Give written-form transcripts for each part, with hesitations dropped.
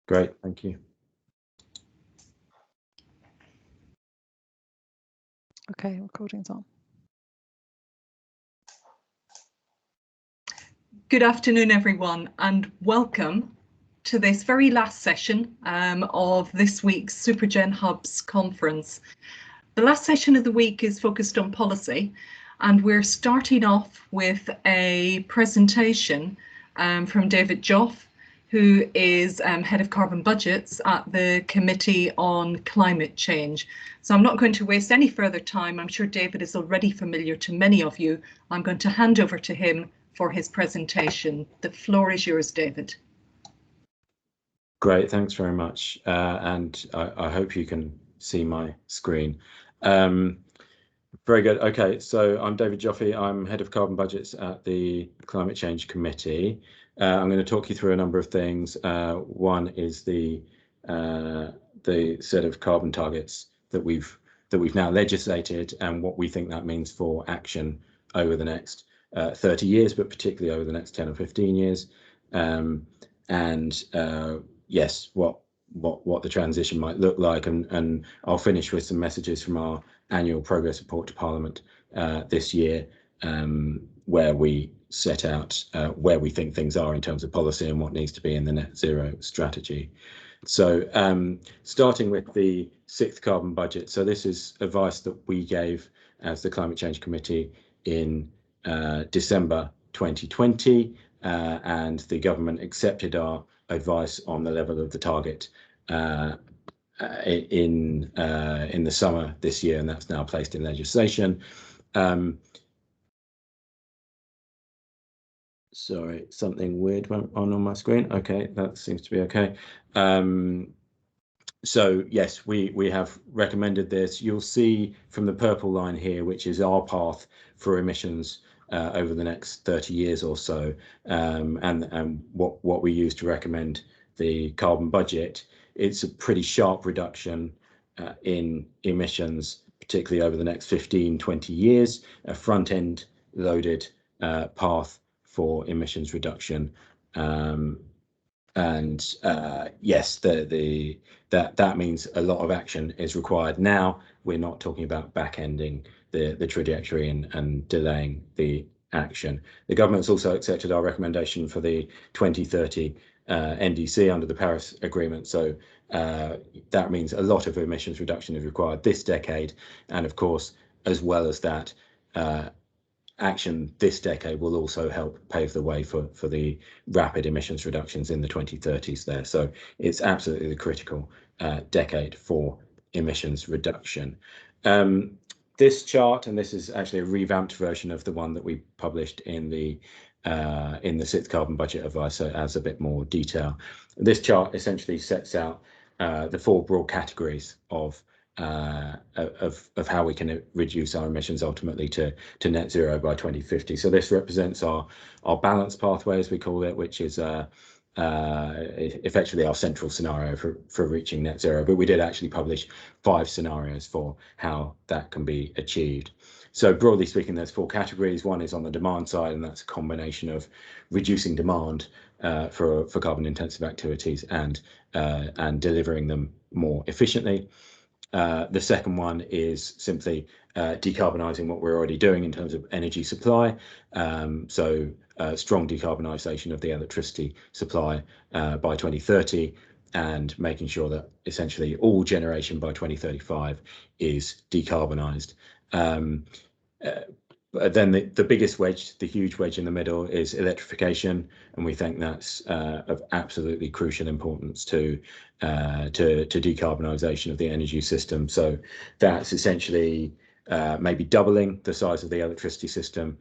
Great, thank you. Okay, recording's on. Good afternoon, everyone, and welcome to this very last session of this week's Supergen Hub's conference. The last session of the week is focused on policy, and we're starting off with a presentation from David Joffe, who is Head of Carbon Budgets at the Committee on Climate Change. So I'm not going to waste any further time. I'm sure David is already familiar to many of you. I'm going to hand over to him for his presentation. The floor is yours, David. Great, thanks very much. And I hope you can see my screen. Very good. Okay, so I'm David Joffe. I'm Head of Carbon Budgets at the Climate Change Committee. I'm going to talk you through a number of things. One is the set of carbon targets that we've now legislated and what we think that means for action over the next 30 years, but particularly over the next 10 or 15 years. Yes, what the transition might look like, and I'll finish with some messages from our annual progress report to Parliament this year, where we set out where we think things are in terms of policy and what needs to be in the net zero strategy. So starting with the 6th carbon budget. So this is advice that we gave as the Climate Change Committee in December 2020, and the government accepted our advice on the level of the target in the summer this year, and that's now placed in legislation. Sorry, something weird went on my screen. Okay, that seems to be okay. So yes, we have recommended this. You'll see from the purple line here, which is our path for emissions over the next 30 years or so, and what we use to recommend the carbon budget. It's a pretty sharp reduction in emissions, particularly over the next 15-20 years, a front-end loaded path for emissions reduction. Yes, that means a lot of action is required now. We're not talking about back-ending the trajectory and delaying the action. The government's also accepted our recommendation for the 2030 NDC under the Paris Agreement. So that means a lot of emissions reduction is required this decade. And of course, as well as that, action this decade will also help pave the way for the rapid emissions reductions in the 2030s there. So it's absolutely the critical decade for emissions reduction. This chart, and this is actually a revamped version of the one that we published in the 6th carbon budget advice, so it adds a bit more detail. This chart essentially sets out the 4 broad categories of how we can reduce our emissions ultimately to net zero by 2050. So this represents our balanced pathway, as we call it, which is effectively our central scenario for reaching net zero. But we did actually publish 5 scenarios for how that can be achieved. So broadly speaking, there's 4 categories. One is on the demand side, and that's a combination of reducing demand for carbon intensive activities and delivering them more efficiently. The second one is simply decarbonising what we're already doing in terms of energy supply. So strong decarbonisation of the electricity supply by 2030, and making sure that essentially all generation by 2035 is decarbonised. Then the biggest wedge, the huge wedge in the middle, is electrification, and we think that's of absolutely crucial importance to decarbonisation of the energy system. So that's essentially maybe doubling the size of the electricity system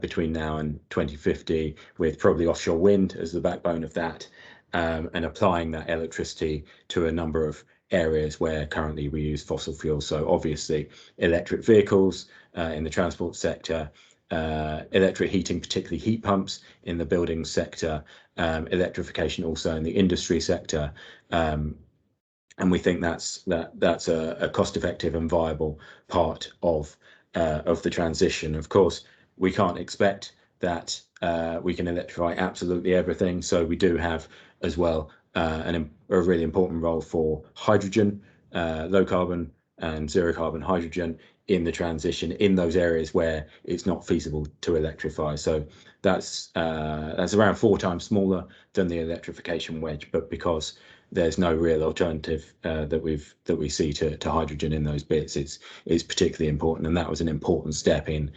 between now and 2050, with probably offshore wind as the backbone of that, and applying that electricity to a number of areas where currently we use fossil fuels. So obviously electric vehicles in the transport sector, electric heating, particularly heat pumps in the building sector, electrification also in the industry sector, and we think that's a cost-effective and viable part of the transition. Of course, we can't expect that we can electrify absolutely everything, so we do have as well a really important role for hydrogen, low carbon and zero carbon hydrogen in the transition in those areas where it's not feasible to electrify. So that's around 4 times smaller than the electrification wedge, but because there's no real alternative that we see to hydrogen in those bits, it's particularly important, and that was an important step in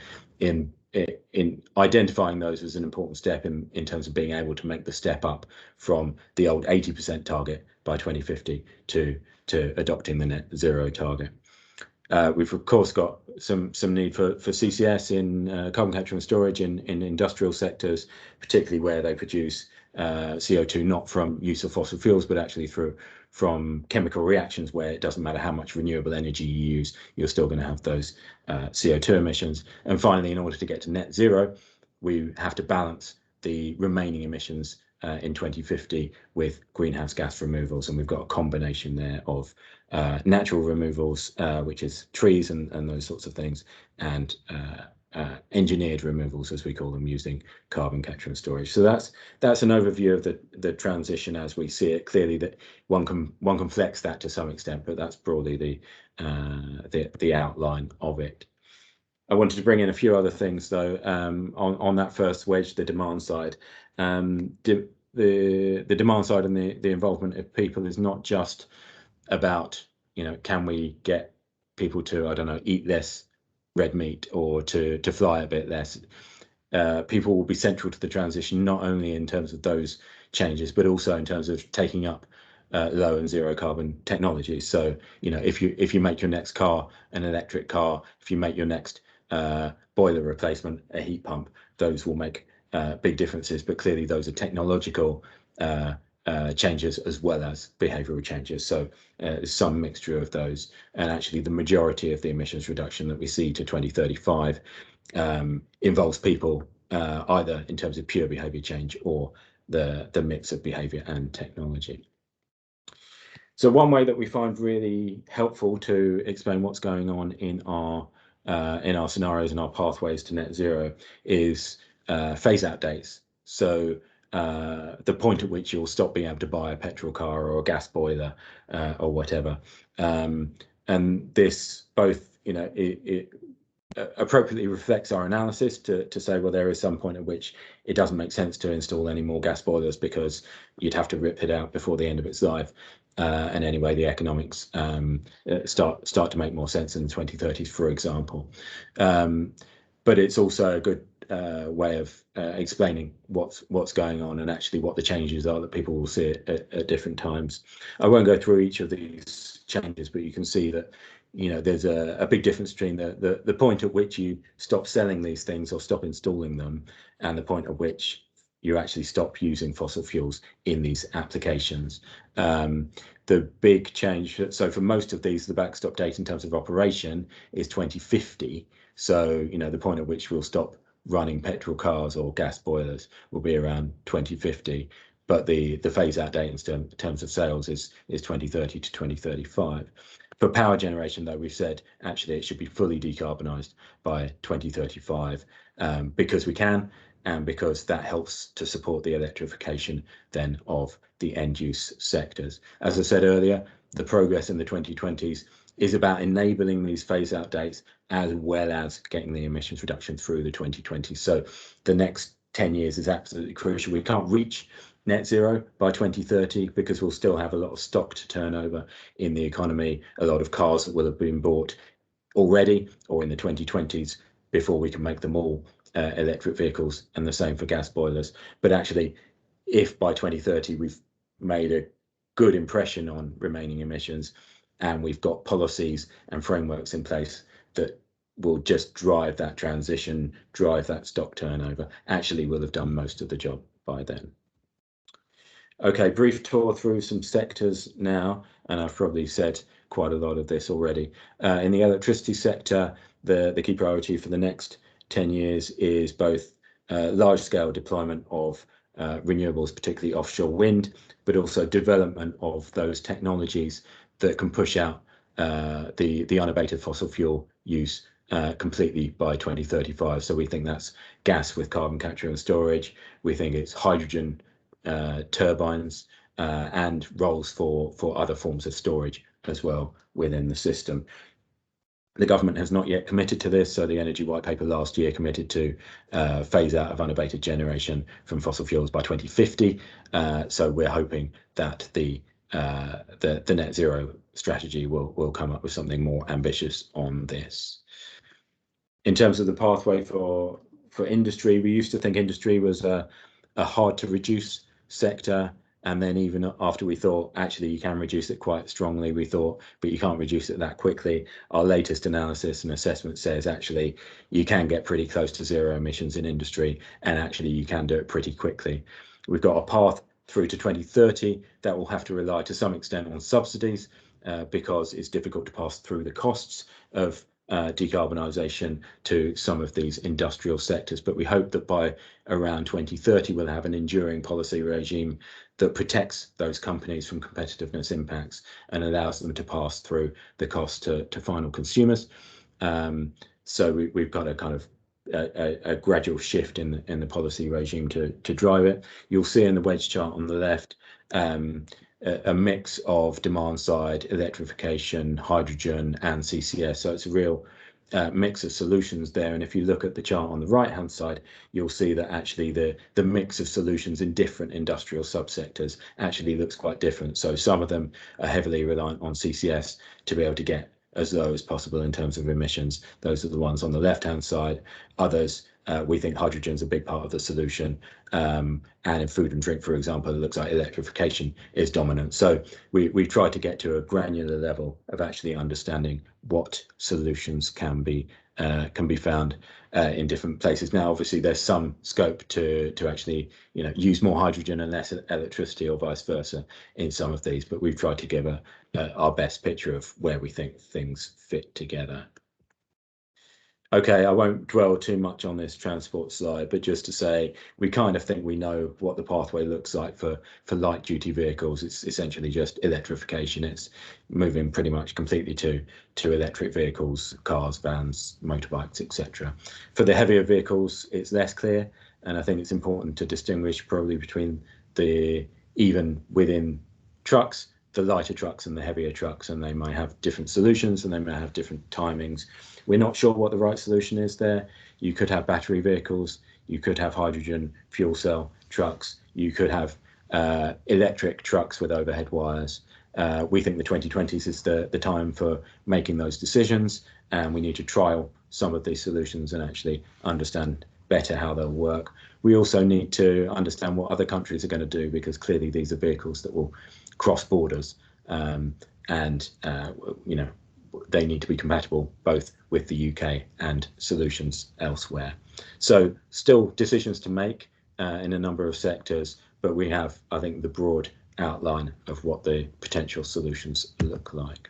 identifying those as an important step in terms of being able to make the step up from the old 80% target by 2050 to adopting the net zero target. We've of course got some need for CCS in carbon capture and storage in industrial sectors, particularly where they produce CO2 not from use of fossil fuels, but actually from chemical reactions where it doesn't matter how much renewable energy you use, you're still going to have those CO2 emissions. And finally, in order to get to net zero, we have to balance the remaining emissions in 2050 with greenhouse gas removals, and we've got a combination there of natural removals, which is trees and those sorts of things, and engineered removals, as we call them, using carbon capture and storage. So that's an overview of the transition as we see it. Clearly, that one can flex that to some extent, but that's broadly the outline of it. I wanted to bring in a few other things though on that first wedge, the demand side. The demand side and the involvement of people is not just about, can we get people to, I don't know, eat less red meat or to fly a bit less. People will be central to the transition, not only in terms of those changes, but also in terms of taking up low and zero carbon technologies. So, if you make your next car an electric car, if you make your next boiler replacement a heat pump, those will make big differences. But clearly those are technological changes as well as behavioural changes. So some mixture of those, and actually the majority of the emissions reduction that we see to 2035 involves people either in terms of pure behaviour change or the mix of behaviour and technology. So one way that we find really helpful to explain what's going on in our scenarios and our pathways to net zero is phase out dates. So the point at which you'll stop being able to buy a petrol car or a gas boiler or whatever. And this both, it appropriately reflects our analysis to say, well, there is some point at which it doesn't make sense to install any more gas boilers because you'd have to rip it out before the end of its life. And anyway, the economics start to make more sense in the 2030s, for example. But it's also a good way of explaining what's going on and actually what the changes are that people will see at different times. I won't go through each of these changes, but you can see that there's a big difference between the point at which you stop selling these things or stop installing them and the point at which you actually stop using fossil fuels in these applications. The big change, so for most of these, the backstop date in terms of operation is 2050. So, the point at which we'll stop running petrol cars or gas boilers will be around 2050. But the phase out date in terms of sales is 2030 to 2035. For power generation, though, we've said actually it should be fully decarbonised by 2035 because we can, and because that helps to support the electrification then of the end use sectors. As I said earlier, the progress in the 2020s is about enabling these phase out dates as well as getting the emissions reduction through the 2020s. So the next 10 years is absolutely crucial. We can't reach net zero by 2030 because we'll still have a lot of stock to turn over in the economy, a lot of cars that will have been bought already or in the 2020s before we can make them all electric vehicles, and the same for gas boilers. But actually, if by 2030 we've made a good impression on remaining emissions and we've got policies and frameworks in place that will just drive that transition, drive that stock turnover, actually we'll have done most of the job by then. Okay, brief tour through some sectors now, and I've probably said quite a lot of this already. In the electricity sector, the key priority for the next 10 years is both large-scale deployment of renewables, particularly offshore wind, but also development of those technologies that can push out the unabated fossil fuel use completely by 2035. So we think that's gas with carbon capture and storage. We think it's hydrogen turbines and roles for other forms of storage as well within the system. The government has not yet committed to this, so the Energy White Paper last year committed to phase out of unabated generation from fossil fuels by 2050. So we're hoping that the net zero strategy will come up with something more ambitious on this. In terms of the pathway for industry, we used to think industry was a hard to reduce sector. And then even after we thought, actually, you can reduce it quite strongly, we thought, but you can't reduce it that quickly. Our latest analysis and assessment says, actually, you can get pretty close to zero emissions in industry, and actually you can do it pretty quickly. We've got a path through to 2030 that will have to rely to some extent on subsidies because it's difficult to pass through the costs of decarbonisation to some of these industrial sectors. But we hope that by around 2030, we'll have an enduring policy regime that protects those companies from competitiveness impacts and allows them to pass through the cost to final consumers. So we've got a kind of a gradual shift in the policy regime to drive it. You'll see in the wedge chart on the left a mix of demand side, electrification, hydrogen and CCS. So it's a real mix of solutions there. And if you look at the chart on the right hand side, you'll see that actually the mix of solutions in different industrial subsectors actually looks quite different. So some of them are heavily reliant on CCS to be able to get as low as possible in terms of emissions. Those are the ones on the left hand side. Others, we think hydrogen is a big part of the solution. And in food and drink, for example, it looks like electrification is dominant. So we try to get to a granular level of actually understanding what solutions can be found in different places. Now, obviously, there's some scope to actually use more hydrogen and less electricity, or vice versa, in some of these. But we've tried to give our best picture of where we think things fit together. Okay, I won't dwell too much on this transport slide, but just to say we kind of think we know what the pathway looks like for light duty vehicles. It's essentially just electrification. It's moving pretty much completely to electric vehicles, cars, vans, motorbikes, etc. For the heavier vehicles, it's less clear, and I think it's important to distinguish probably between even within trucks, the lighter trucks and the heavier trucks, and they might have different solutions and they may have different timings. We're not sure what the right solution is there. You could have battery vehicles, you could have hydrogen fuel cell trucks, you could have electric trucks with overhead wires. We think the 2020s is the time for making those decisions, and we need to trial some of these solutions and actually understand better how they'll work. We also need to understand what other countries are going to do, because clearly these are vehicles that will cross borders, and they need to be compatible both with the UK and solutions elsewhere. So still decisions to make in a number of sectors, but we have, I think, the broad outline of what the potential solutions look like.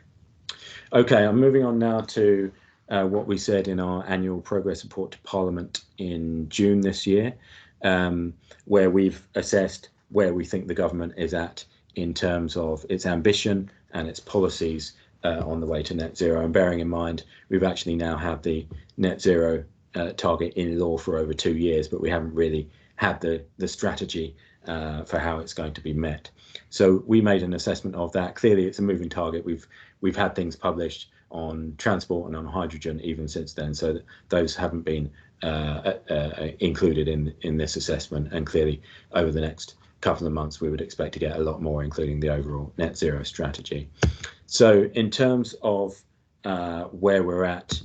Okay, I'm moving on now to what we said in our annual progress report to Parliament in June this year, where we've assessed where we think the government is at in terms of its ambition and its policies on the way to net zero. And bearing in mind, we've actually now had the net zero target in law for over 2 years, but we haven't really had the strategy for how it's going to be met. So we made an assessment of that. Clearly, it's a moving target. We've had things published on transport and on hydrogen even since then, so those haven't been included in this assessment. And clearly, over the next couple of months, we would expect to get a lot more, including the overall net zero strategy. So in terms of where we're at,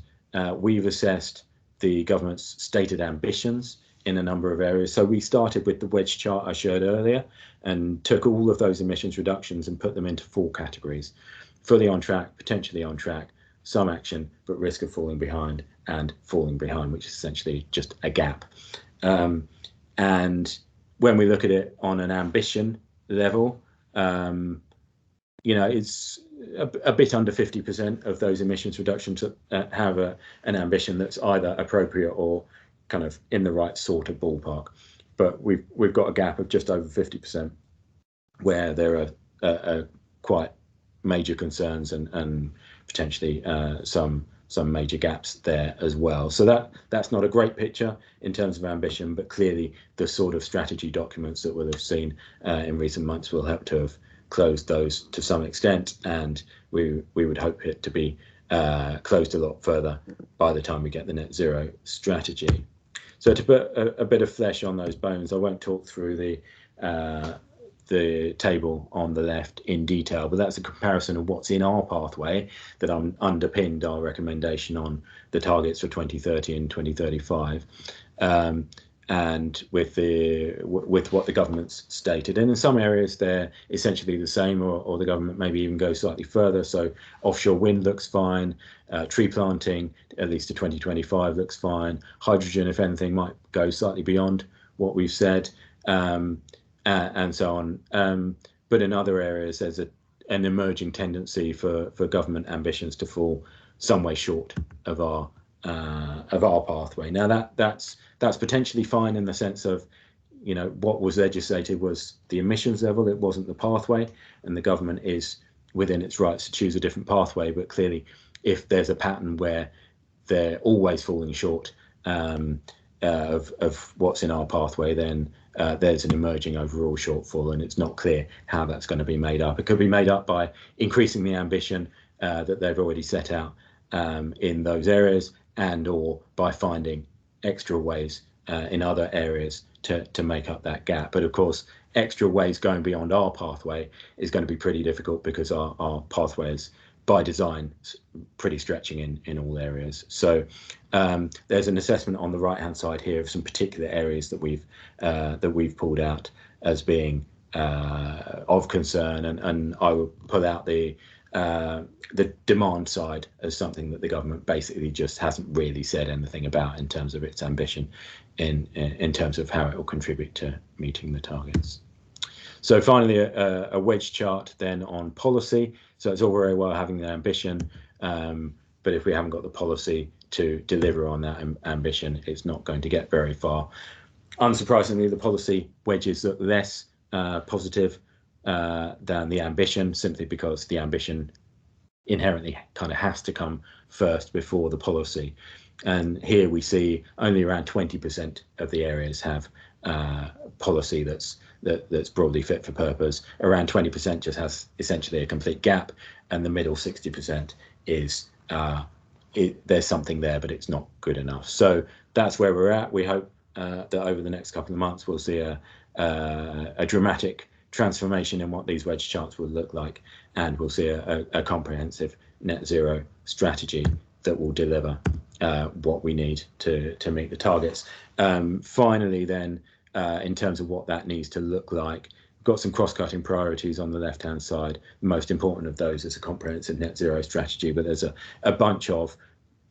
we've assessed the government's stated ambitions in a number of areas. So we started with the wedge chart I showed earlier and took all of those emissions reductions and put them into 4 categories: fully on track, potentially on track, some action, but risk of falling behind, and falling behind, which is essentially just a gap. And when we look at it on an ambition level, it's a bit under 50% of those emissions reductions have an ambition that's either appropriate or kind of in the right sort of ballpark. But we've got a gap of just over 50% where there are quite major concerns and potentially some some major gaps there as well. So that's not a great picture in terms of ambition, but clearly the sort of strategy documents that we'll have seen in recent months will help to have closed those to some extent, and we would hope it to be closed a lot further by the time we get the net zero strategy. So to put a bit of flesh on those bones, I won't talk through the table on the left in detail, but that's a comparison of what's in our pathway that underpinned our recommendation on the targets for 2030 and 2035, and with what the government's stated. And in some areas they're essentially the same, or the government maybe even goes slightly further. So offshore wind looks fine, tree planting at least to 2025 looks fine, hydrogen if anything might go slightly beyond what we've said, and so on. But in other areas there's an emerging tendency for government ambitions to fall some way short of our pathway. Now that's potentially fine in the sense of, you know, what was legislated was the emissions level, it wasn't the pathway, and the government is within its rights to choose a different pathway. But clearly if there's a pattern where they're always falling short of what's in our pathway, then there's an emerging overall shortfall, and it's not clear how that's going to be made up. It could be made up by increasing the ambition that they've already set out in those areas, and or by finding extra ways in other areas to make up that gap. But of course, extra ways going beyond our pathway is going to be pretty difficult, because our pathway is by design pretty stretching in all areas. So there's an assessment on the right hand side here of some particular areas that we've pulled out as being of concern, and I will pull out the demand side as something that the government basically just hasn't really said anything about in terms of its ambition, in terms of how it will contribute to meeting the targets. So finally, a wedge chart then on policy. So it's all very well having the ambition, but if we haven't got the policy to deliver on that ambition, it's not going to get very far. Unsurprisingly, the policy wedges look less positive than the ambition, simply because the ambition inherently kind of has to come first before the policy. And here we see only around 20% of the areas have policy that's broadly fit for purpose. Around 20% just has essentially a complete gap, and the middle 60% is there's something there, but it's not good enough. So that's where we're at. We hope that over the next couple of months we'll see a dramatic transformation in what these wedge charts will look like, and we'll see a comprehensive net zero strategy that will deliver what we need to meet the targets. Finally then, in terms of what that needs to look like, we've got some cross-cutting priorities on the left-hand side. The most important of those is a comprehensive net zero strategy, but there's a bunch of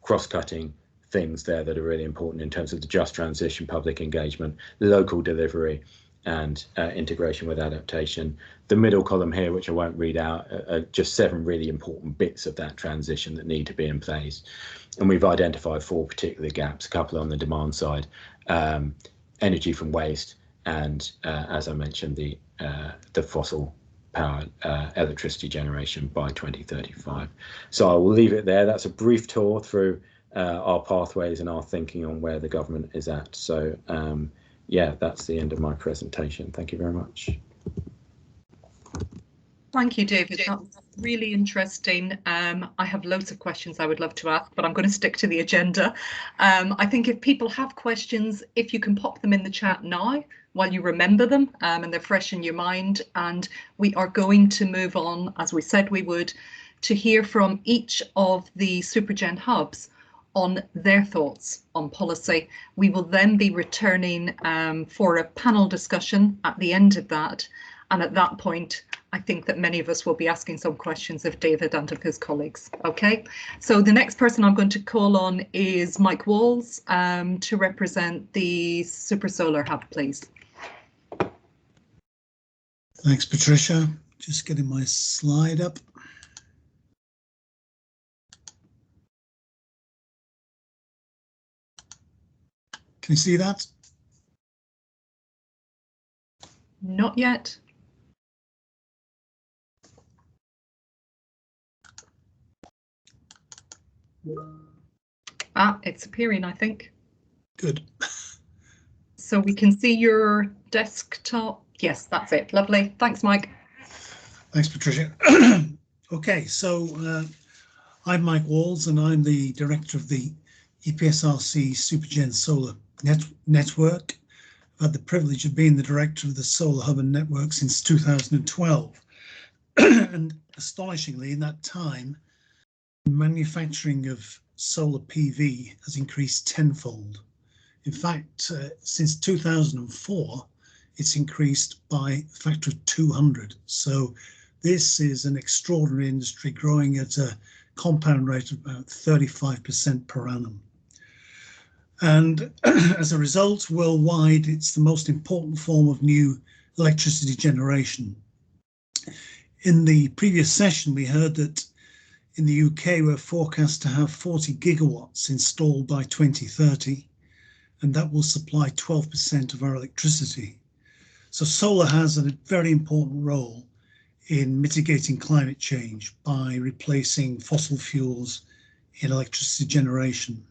cross-cutting things there that are really important in terms of the just transition, public engagement, local delivery, and integration with adaptation. The middle column here, which I won't read out, are just 7 really important bits of that transition that need to be in place. And we've identified 4 particular gaps, a couple on the demand side, energy from waste, and as I mentioned, the fossil powered electricity generation by 2035. So I will leave it there. That's a brief tour through our pathways and our thinking on where the government is at. So yeah, that's the end of my presentation. Thank you very much. Thank you, David. That's really interesting. I have loads of questions I would love to ask, but I'm going to stick to the agenda. I think if people have questions, if you can pop them in the chat now while you remember them, and they're fresh in your mind, and we are going to move on, as we said we would, to hear from each of the Supergen hubs on their thoughts on policy. We will then be returning for a panel discussion at the end of that. And at that point, I think that many of us will be asking some questions of David and of his colleagues. Okay, so the next person I'm going to call on is Mike Walls to represent the Super Solar Hub, please. Thanks, Patricia. Just getting my slide up. Can you see that? Not yet. It's appearing, I think. Good. So we can see your desktop. Yes, that's it. Lovely. Thanks, Mike. Thanks, Patricia. Okay, so I'm Mike Walls, and I'm the director of the EPSRC Supergen Solar Network. I've had the privilege of being the director of the Solar Hub and Network since 2012. And astonishingly, in that time, manufacturing of solar PV has increased tenfold. In fact, since 2004, it's increased by a factor of 200. So this is an extraordinary industry growing at a compound rate of about 35% per annum. And as a result, worldwide, it's the most important form of new electricity generation. In the previous session, we heard that in the UK, we're forecast to have 40 gigawatts installed by 2030, and that will supply 12% of our electricity. So solar has a very important role in mitigating climate change by replacing fossil fuels in electricity generation.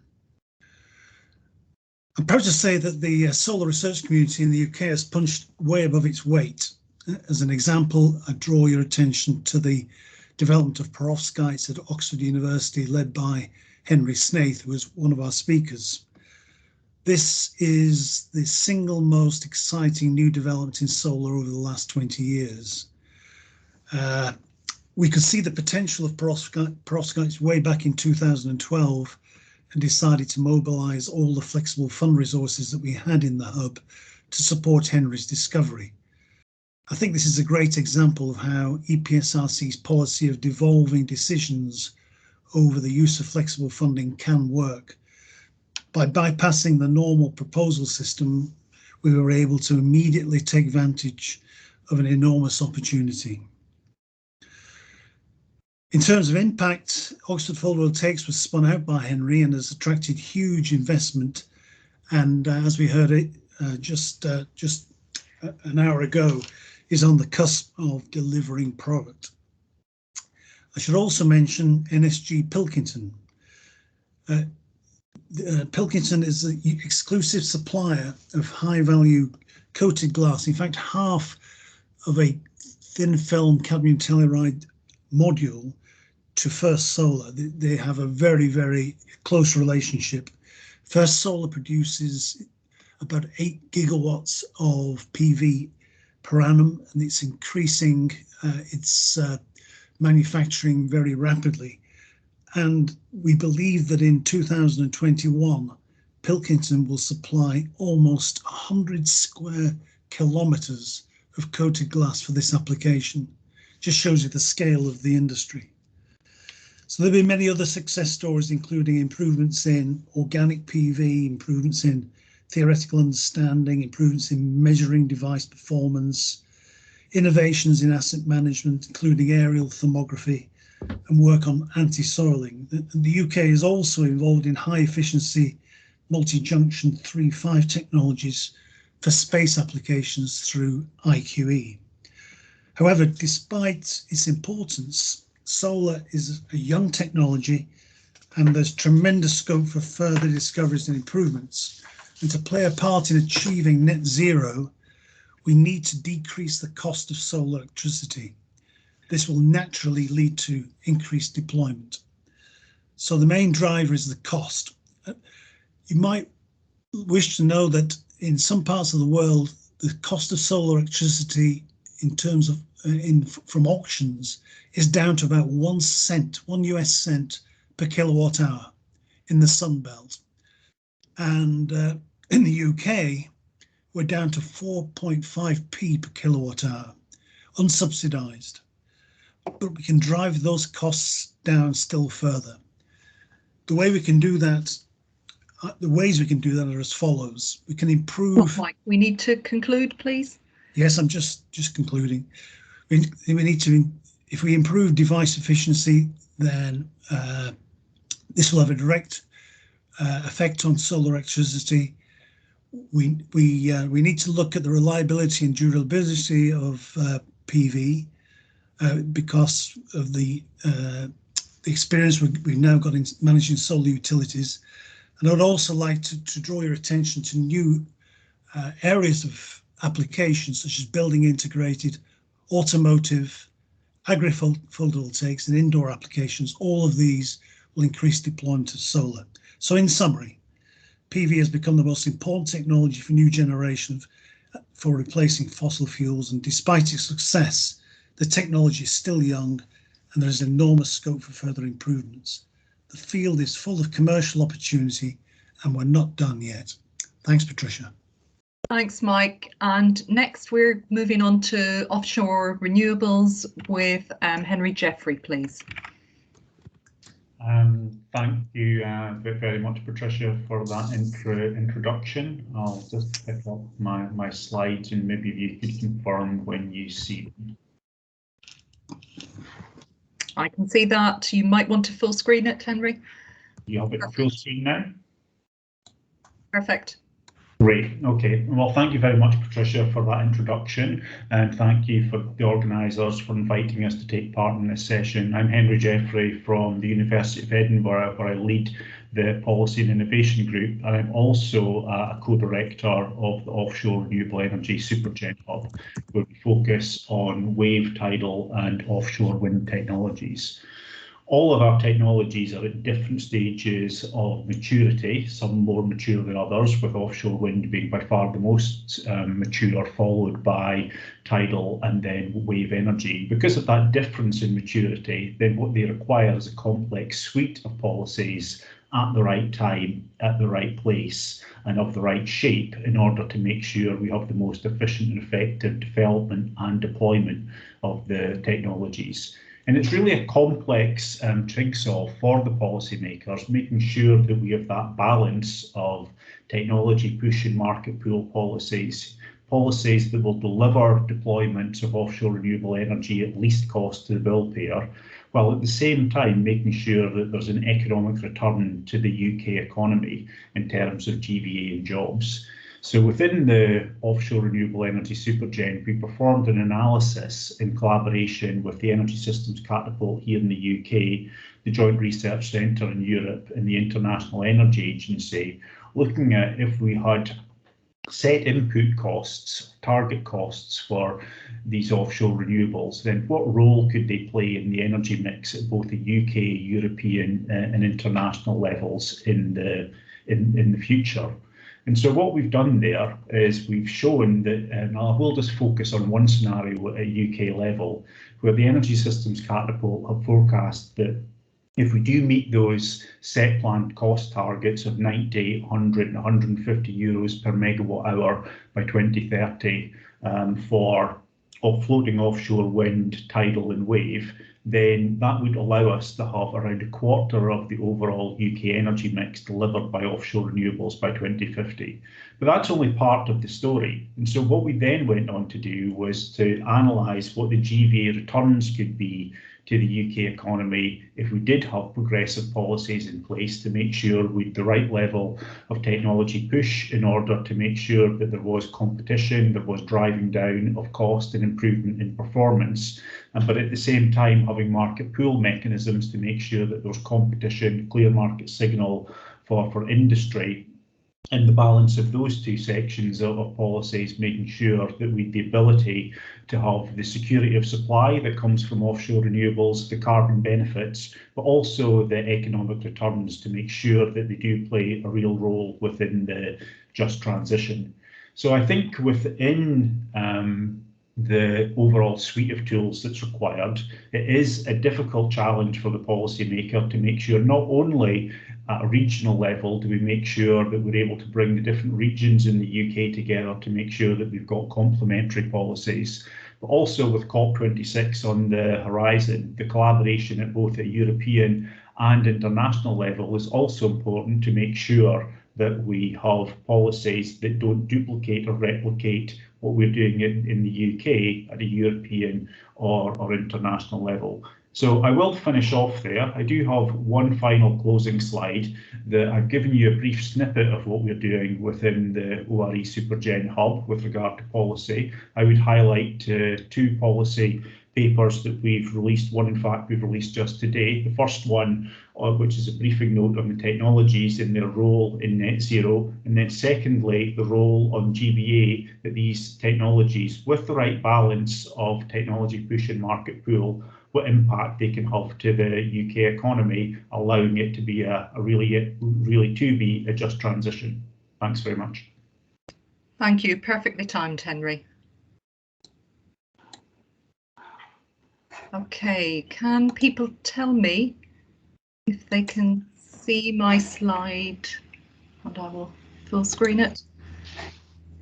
I'm proud to say that the solar research community in the UK has punched way above its weight. As an example, I draw your attention to the development of perovskites at Oxford University, led by Henry Snaith, who was one of our speakers. This is the single most exciting new development in solar over the last 20 years. We could see the potential of perovskites way back in 2012 and decided to mobilise all the flexible fund resources that we had in the hub to support Henry's discovery. I think this is a great example of how EPSRC's policy of devolving decisions over the use of flexible funding can work. By bypassing the normal proposal system, we were able to immediately take advantage of an enormous opportunity. In terms of impact, Oxford Photovoltaics was spun out by Henry and has attracted huge investment. And as we heard it just an hour ago, is on the cusp of delivering product. I should also mention NSG Pilkington. Pilkington is the exclusive supplier of high-value coated glass. In fact, half of a thin film cadmium telluride module to First Solar. They have a very, very close relationship. First Solar produces about 8 gigawatts of PV per annum, and it's increasing its manufacturing very rapidly. And we believe that in 2021, Pilkington will supply almost 100 square kilometers of coated glass for this application. Just shows you the scale of the industry. So there'll be many other success stories, including improvements in organic PV, improvements in theoretical understanding, improvements in measuring device performance, innovations in asset management, including aerial thermography, and work on anti-soiling. The UK is also involved in high-efficiency multi-junction 3-5 technologies for space applications through IQE. However, despite its importance, solar is a young technology and there's tremendous scope for further discoveries and improvements. And to play a part in achieving net zero, we need to decrease the cost of solar electricity. This will naturally lead to increased deployment. So the main driver is the cost. You might wish to know that in some parts of the world, the cost of solar electricity in terms of from auctions is down to about 1 cent, 1 US cent per kilowatt hour in the Sun Belt. And in the UK, we're down to 4.5p per kilowatt hour, unsubsidized. But we can drive those costs down still further. The way we can do that, the ways we can do that are as follows. We can improve. Mike, we need to conclude, please. Yes, I'm just concluding. We need to, if we improve device efficiency, then this will have a direct effect on solar electricity. We need to look at the reliability and durability of PV because of the the experience we've now got in managing solar utilities. And I'd also like to draw your attention to new areas of applications such as building integrated, automotive, agri-photovoltaics and indoor applications. All of these will increase deployment of solar. So in summary, PV has become the most important technology for new generation for replacing fossil fuels, and despite its success, the technology is still young and there is enormous scope for further improvements. The field is full of commercial opportunity and we're not done yet. Thanks, Patricia. Thanks, Mike. And next we're moving on to offshore renewables with Henry Jeffrey, please. Thank you very much, Patricia, for that introduction. I'll just pick up my slides and maybe you could confirm when you see them. I can see that. You might want to full screen it, Henry. You have it full screen now? Perfect. Great. Okay. Well, thank you very much, Patricia, for that introduction, and thank you for the organisers for inviting us to take part in this session. I'm Henry Jeffrey from the University of Edinburgh, where I lead the Policy and Innovation Group, and I'm also a co-director of the Offshore Renewable Energy Supergen Hub, where we focus on wave, tidal and offshore wind technologies. All of our technologies are at different stages of maturity, some more mature than others, with offshore wind being by far the most mature, followed by tidal and then wave energy. Because of that difference in maturity, then what they require is a complex suite of policies at the right time, at the right place, and of the right shape in order to make sure we have the most efficient and effective development and deployment of the technologies. And it's really a complex jigsaw for the policymakers, making sure that we have that balance of technology push and market pull policies that will deliver deployments of offshore renewable energy at least cost to the bill payer, while at the same time making sure that there's an economic return to the UK economy in terms of GVA and jobs. So within the Offshore Renewable Energy Supergen, we performed an analysis in collaboration with the Energy Systems Catapult here in the UK, the Joint Research Centre in Europe and the International Energy Agency, looking at if we had set input costs, target costs for these offshore renewables, then what role could they play in the energy mix at both the UK, European and international levels in the future. And so what we've done there is we've shown that, and I will just focus on one scenario at UK level, where the Energy Systems Catapult have forecast that if we do meet those set planned cost targets of 90, 100 and 150 euros per megawatt hour by 2030 for floating offshore wind, tidal and wave, then that would allow us to have around a quarter of the overall UK energy mix delivered by offshore renewables by 2050. But that's only part of the story. And so what we then went on to do was to analyse what the GVA returns could be to the UK economy if we did have progressive policies in place to make sure we had the right level of technology push in order to make sure that there was competition, there was driving down of cost and improvement in performance, but at the same time having market pool mechanisms to make sure that there's competition, clear market signal for industry. And the balance of those two sections of policies, making sure that we have the ability to have the security of supply that comes from offshore renewables, the carbon benefits, but also the economic returns to make sure that they do play a real role within the just transition. So I think within the overall suite of tools that's required, it is a difficult challenge for the policymaker to make sure not only at a regional level do we make sure that we're able to bring the different regions in the UK together to make sure that we've got complementary policies, but also with COP26 on the horizon, the collaboration at both a European and international level is also important to make sure that we have policies that don't duplicate or replicate what we're doing in the UK at a European or international level. So I will finish off there. I do have one final closing slide that I've given you a brief snippet of what we're doing within the ORE Supergen Hub with regard to policy. I would highlight two policy papers that we've released. One, in fact, we've released just today. The first one, which is a briefing note on the technologies and their role in net zero. And then secondly, the role on GBA that these technologies, with the right balance of technology push and market pull, what impact they can have to the UK economy, allowing it to be a really to be a just transition. Thanks very much. Thank you. Perfectly timed, Henry. Okay, can people tell me if they can see my slide? And I will full screen it.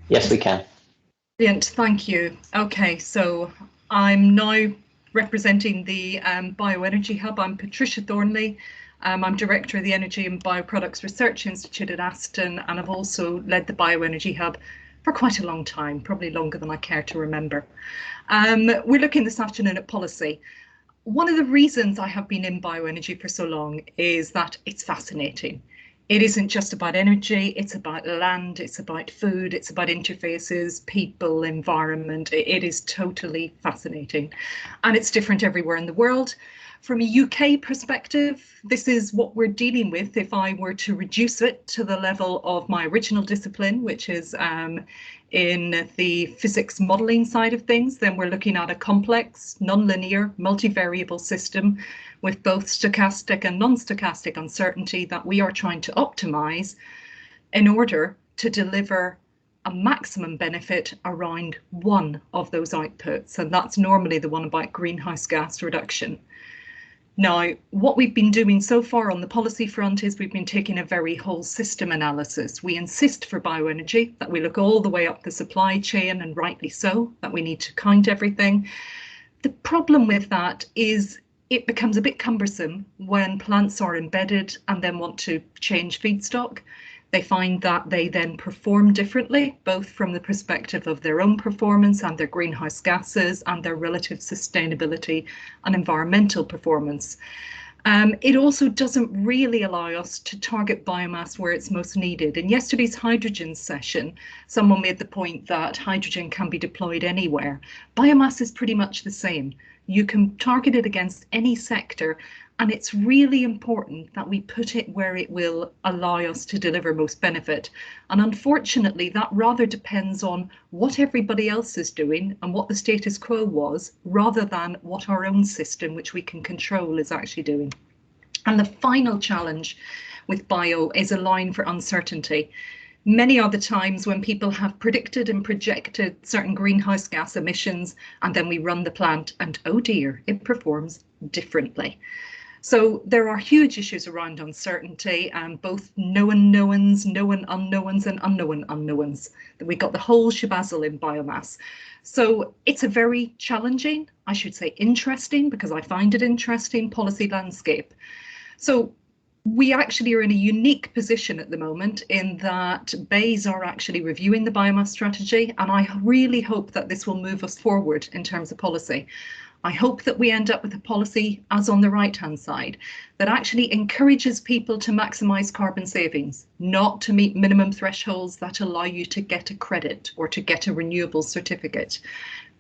Yes, we can. Brilliant, thank you. Okay, so I'm now representing the Bioenergy Hub. I'm Patricia Thornley. I'm Director of the Energy and Bioproducts Research Institute at Aston, and I've also led the Bioenergy Hub for quite a long time, probably longer than I care to remember. We're looking this afternoon at policy. One of the reasons I have been in bioenergy for so long is that it's fascinating. It isn't just about energy, it's about land, it's about food, it's about interfaces, people, environment. It is totally fascinating. And it's different everywhere in the world. From a UK perspective, this is what we're dealing with if I were to reduce it to the level of my original discipline, which is in the physics modelling side of things. Then we're looking at a complex, non-linear, multivariable system with both stochastic and non-stochastic uncertainty that we are trying to optimise in order to deliver a maximum benefit around one of those outputs. And that's normally the one about greenhouse gas reduction. Now, what we've been doing so far on the policy front is we've been taking a very whole system analysis. We insist for bioenergy that we look all the way up the supply chain, and rightly so, that we need to count everything. The problem with that is it becomes a bit cumbersome when plants are embedded and then want to change feedstock. They find that they then perform differently, both from the perspective of their own performance and their greenhouse gases and their relative sustainability and environmental performance. It also doesn't really allow us to target biomass where it's most needed. In yesterday's hydrogen session, someone made the point that hydrogen can be deployed anywhere. Biomass is pretty much the same. You can target it against any sector, and it's really important that we put it where it will allow us to deliver most benefit. And unfortunately, that rather depends on what everybody else is doing and what the status quo was, rather than what our own system, which we can control, is actually doing. And the final challenge with bio is allowing for uncertainty. Many are the times when people have predicted and projected certain greenhouse gas emissions, and then we run the plant and, oh dear, it performs differently. So there are huge issues around uncertainty, and both known knowns, known unknowns, and unknown unknowns. We got the whole shabazzle in biomass. So it's a very challenging, I should say interesting, because I find it interesting, policy landscape. So we actually are in a unique position at the moment in that BEIS are actually reviewing the biomass strategy, and I really hope that this will move us forward in terms of policy. I hope that we end up with a policy, as on the right-hand side, that actually encourages people to maximise carbon savings, not to meet minimum thresholds that allow you to get a credit or to get a renewable certificate.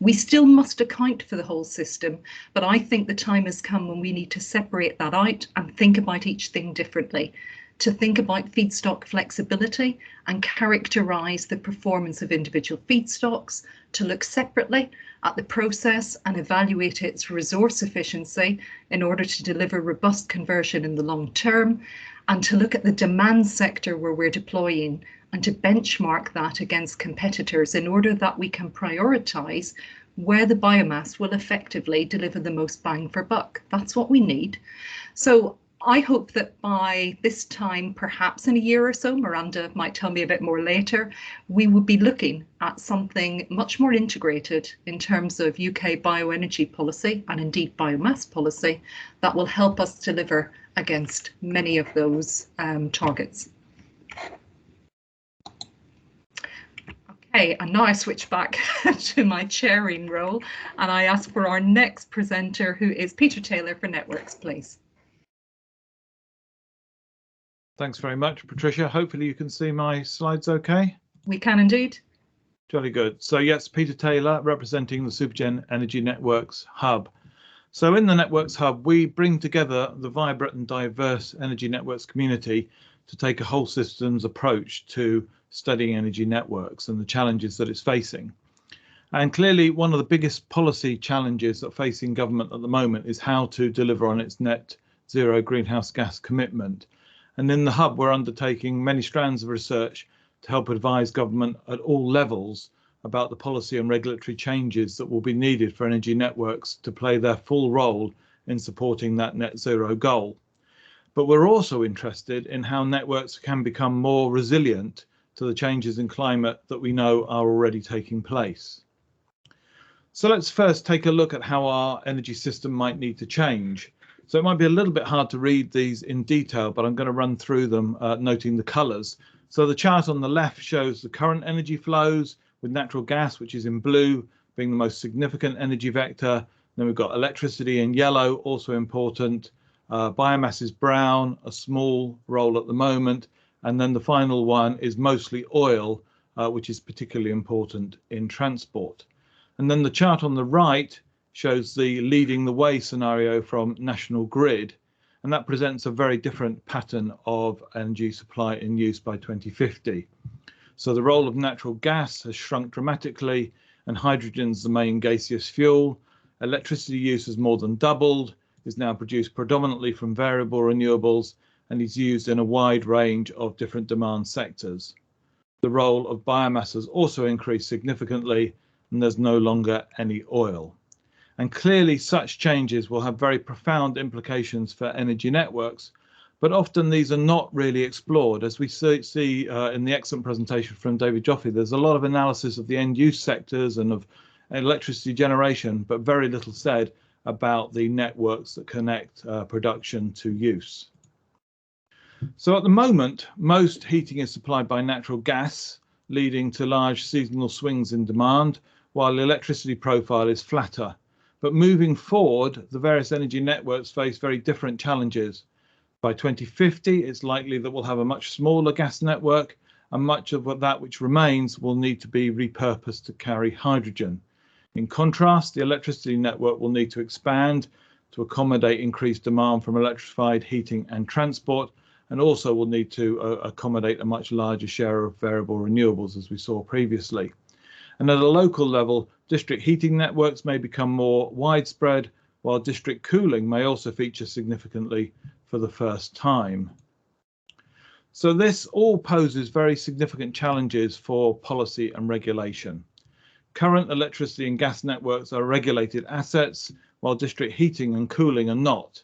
We still must account for the whole system, but I think the time has come when we need to separate that out and think about each thing differently, to think about feedstock flexibility and characterise the performance of individual feedstocks, to look separately at the process and evaluate its resource efficiency in order to deliver robust conversion in the long term, and to look at the demand sector where we're deploying and to benchmark that against competitors in order that we can prioritise where the biomass will effectively deliver the most bang for buck. That's what we need. So I hope that by this time, perhaps in a year or so, Miranda might tell me a bit more later, we will be looking at something much more integrated in terms of UK bioenergy policy and indeed biomass policy that will help us deliver against many of those targets. Okay, and now I switch back to my chairing role and I ask for our next presenter, who is Peter Taylor for Networks, please. Thanks very much, Patricia. Hopefully you can see my slides okay. We can indeed. Jolly good. So yes, Peter Taylor representing the Supergen Energy Networks Hub. So in the Networks Hub, we bring together the vibrant and diverse energy networks community to take a whole systems approach to studying energy networks and the challenges that it's facing. And clearly, one of the biggest policy challenges that facing government at the moment is how to deliver on its net zero greenhouse gas commitment. And in the Hub, we're undertaking many strands of research to help advise government at all levels about the policy and regulatory changes that will be needed for energy networks to play their full role in supporting that net zero goal. But we're also interested in how networks can become more resilient to the changes in climate that we know are already taking place. So let's first take a look at how our energy system might need to change. So it might be a little bit hard to read these in detail, but I'm going to run through them, noting the colours. So the chart on the left shows the current energy flows, with natural gas, which is in blue, being the most significant energy vector. Then we've got electricity in yellow, also important. Biomass is brown, a small role at the moment. And then the final one is mostly oil, which is particularly important in transport. And then the chart on the right shows the leading the way scenario from National Grid. And that presents a very different pattern of energy supply in use by 2050. So the role of natural gas has shrunk dramatically, and hydrogen's the main gaseous fuel. Electricity use has more than doubled, is now produced predominantly from variable renewables, and is used in a wide range of different demand sectors. The role of biomass has also increased significantly, and there's no longer any oil. And clearly such changes will have very profound implications for energy networks, but often these are not really explored. As we see in the excellent presentation from David Joffe, there's a lot of analysis of the end use sectors and of electricity generation, but very little said about the networks that connect production to use. So at the moment, most heating is supplied by natural gas, leading to large seasonal swings in demand, while the electricity profile is flatter. But moving forward, the various energy networks face very different challenges. By 2050, it's likely that we'll have a much smaller gas network, and much of that which remains will need to be repurposed to carry hydrogen. In contrast, the electricity network will need to expand to accommodate increased demand from electrified heating and transport, and also will need to accommodate a much larger share of variable renewables, as we saw previously. And at a local level, district heating networks may become more widespread, while district cooling may also feature significantly for the first time. So this all poses very significant challenges for policy and regulation. Current electricity and gas networks are regulated assets, while district heating and cooling are not.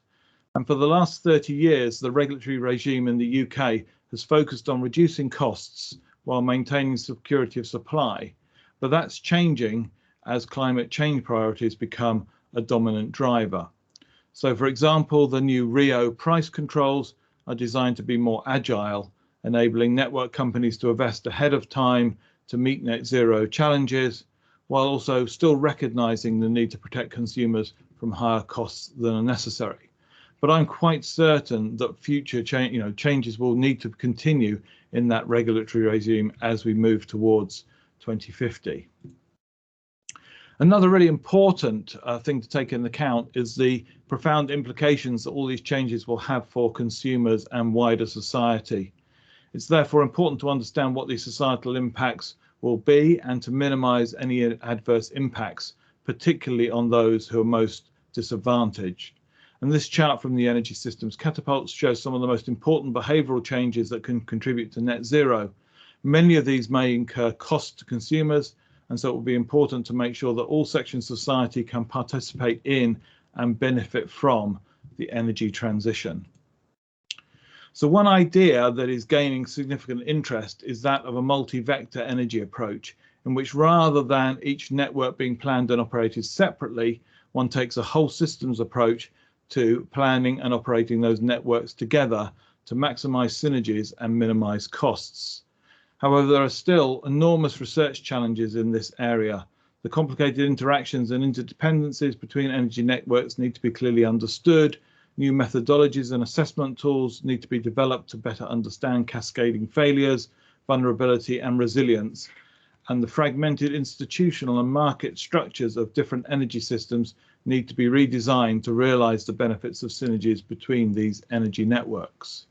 And for the last 30 years, the regulatory regime in the UK has focused on reducing costs while maintaining security of supply. But that's changing as climate change priorities become a dominant driver. So, for example, the new Rio price controls are designed to be more agile, enabling network companies to invest ahead of time to meet net zero challenges, while also still recognizing the need to protect consumers from higher costs than are necessary. But I'm quite certain that future changes will need to continue in that regulatory regime as we move towards 2050. Another really important thing to take into account is the profound implications that all these changes will have for consumers and wider society. It's therefore important to understand what these societal impacts will be and to minimize any adverse impacts, particularly on those who are most disadvantaged. And this chart from the Energy Systems Catapults shows some of the most important behavioural changes that can contribute to net zero. Many of these may incur costs to consumers, and so it will be important to make sure that all sections of society can participate in and benefit from the energy transition. So one idea that is gaining significant interest is that of a multi-vector energy approach, in which rather than each network being planned and operated separately, one takes a whole systems approach to planning and operating those networks together to maximize synergies and minimize costs. However, there are still enormous research challenges in this area. The complicated interactions and interdependencies between energy networks need to be clearly understood. New methodologies and assessment tools need to be developed to better understand cascading failures, vulnerability and resilience. and the fragmented institutional and market structures of different energy systems need to be redesigned to realise the benefits of synergies between these energy networks.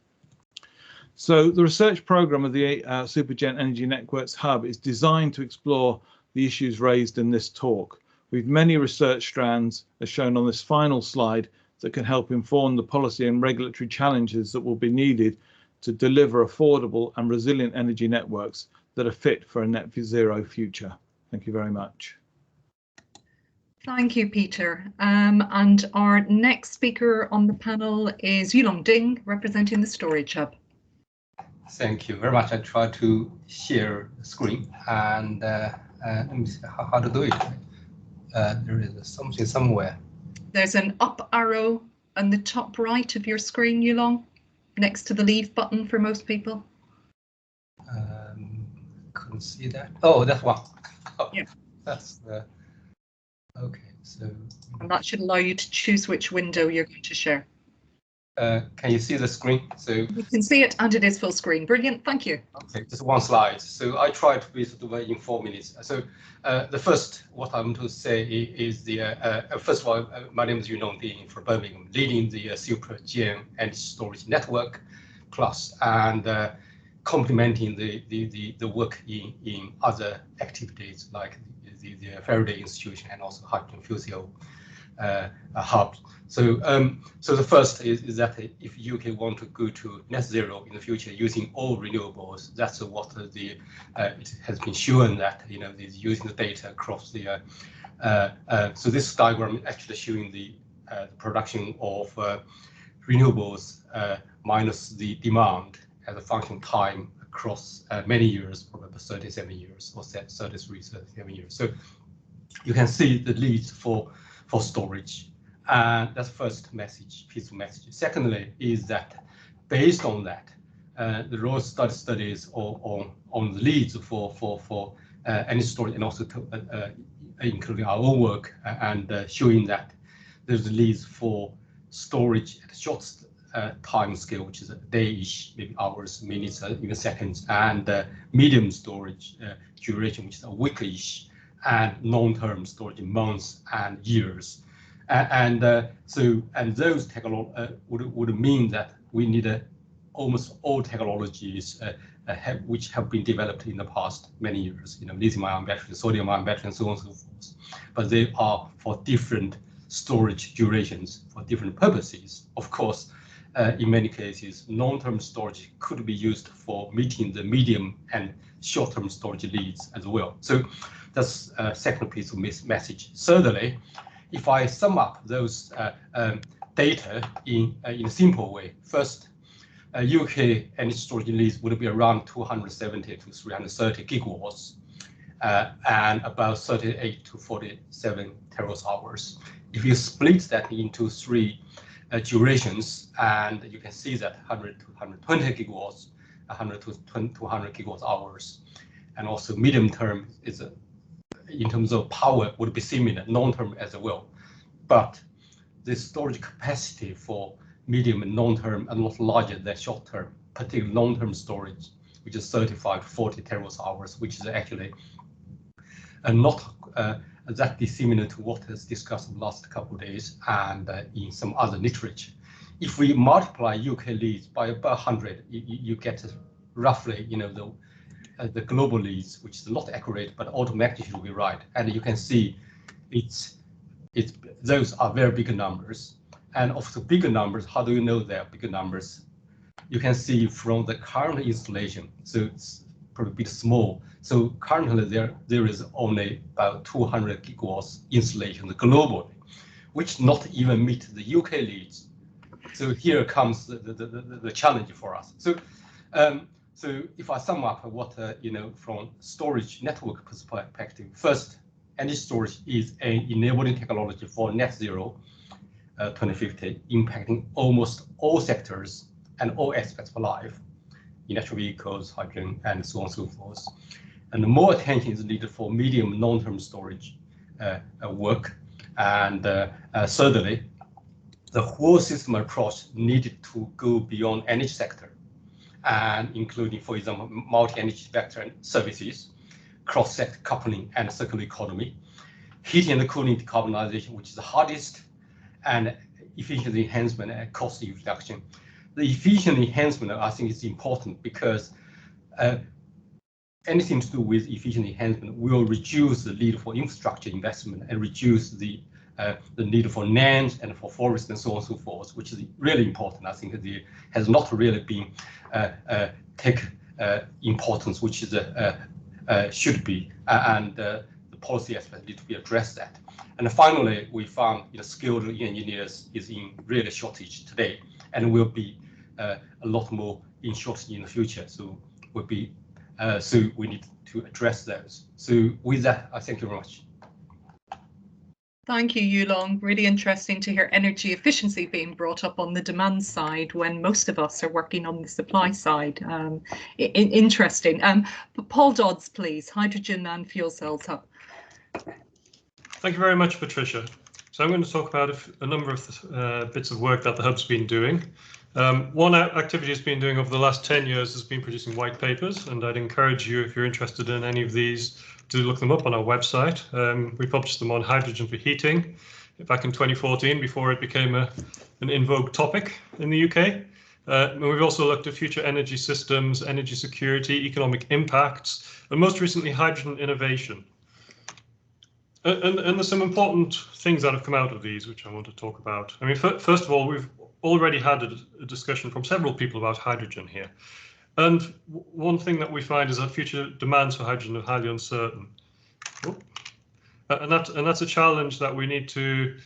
So the research programme of the Supergen Energy Networks Hub is designed to explore the issues raised in this talk, with many research strands, as shown on this final slide, that can help inform the policy and regulatory challenges that will be needed to deliver affordable and resilient energy networks that are fit for a net zero future. Thank you very much. Thank you, Peter. And our next speaker on the panel is Yulong Ding, representing the Storage Hub. Thank you very much. I try to share the screen and let me see how to do it. There is something somewhere. There's an up arrow on the top right of your screen, Yulong, next to the leave button for most people. Couldn't see that. Oh, that's one. Oh, yeah. That's okay. So. And that should allow you to choose which window you're going to share. Can you see the screen? So you can see it, and it is full screen. Brilliant, thank you. Okay, just one slide. So I try to be sort of in 4 minutes. So the first, what I'm going to say is the first of all, my name is Yulong Ding from Birmingham, leading the Supergen Energy Storage Network Plus and complementing the work in other activities like the Faraday Institution and also Hydrogen Fuel Cell Hub. So so the first is that if UK want to go to net zero in the future using all renewables, that's what it has been shown that is using the data across the so this diagram is actually showing the production of renewables minus the demand as a function of time across many years, probably 37 years or 33, 37 years. So you can see the leads for storage. And that's first message, piece of message. Secondly, is that based on that, the raw studies on the leads for energy storage and also including our own work and showing that there's leads for storage at a short time scale, which is a day-ish, maybe hours, minutes, even seconds, and medium storage duration, which is a week-ish, and long-term storage in months and years. And those technologies would mean that we need almost all technologies which have been developed in the past many years, lithium-ion battery, sodium-ion battery, and so on and so forth. But they are for different storage durations, for different purposes. Of course, in many cases, long-term storage could be used for meeting the medium and short-term storage needs as well. So that's a second piece of message. Thirdly, if I sum up those data in a simple way, first, UK energy storage needs would be around 270 to 330 gigawatts and about 38 to 47 terawatt hours. If you split that into three durations, and you can see that 100 to 120 gigawatts, 100 to 200 gigawatt hours, and also medium term is in terms of power would be similar, long-term as well. But the storage capacity for medium and long-term are not larger than short-term, particularly long-term storage, which is 35 to 40 terawatt hours, which is actually not that dissimilar to what is discussed in the last couple of days and in some other literature. If we multiply UK leads by about 100, you get roughly, the global leads, which is not accurate, but automatically will be right. And you can see those are very big numbers. And of the bigger numbers, how do you know they're bigger numbers? You can see from the current installation, so it's probably a bit small. So currently there is only about 200 gigawatts installation globally, which not even meet the UK leads. So here comes the challenge for us. So so if I sum up what from storage network perspective, first, energy storage is an enabling technology for net zero 2050, impacting almost all sectors and all aspects of life, electric vehicles, hydrogen, and so on and so forth. And more attention is needed for medium long-term storage work. And thirdly, the whole system approach needed to go beyond energy sector, and including, for example, multi-energy sector and services, cross-sector coupling and circular economy, heating and cooling decarbonization, which is the hardest, and efficiency enhancement and cost reduction. The efficiency enhancement, I think, is important because anything to do with efficiency enhancement will reduce the need for infrastructure investment and reduce the need for land and for forest and so on and so forth, which is really important. I think it has not really been take importance, which is should be, and the policy aspect need to be addressed that. And finally, we found skilled engineers is in real shortage today, and will be a lot more in shortage in the future. So will be so we need to address those. So with that, I thank you very much. Thank you, Yulong. Really interesting to hear energy efficiency being brought up on the demand side when most of us are working on the supply side. Interesting. Paul Dodds, please, Hydrogen and Fuel Cells Hub. Thank you very much, Patricia. So I'm going to talk about a number of bits of work that the Hub's been doing. One activity it's been doing over the last 10 years has been producing white papers, and I'd encourage you, if you're interested in any of these, to look them up on our website. We published them on hydrogen for heating back in 2014, before it became an in vogue topic in the UK. And we've also looked at future energy systems, energy security, economic impacts, and most recently hydrogen innovation. And there's some important things that have come out of these, which I want to talk about. I mean, first of all, we've already had a discussion from several people about hydrogen here. And one thing that we find is that future demands for hydrogen are highly uncertain. And that's a challenge that we need to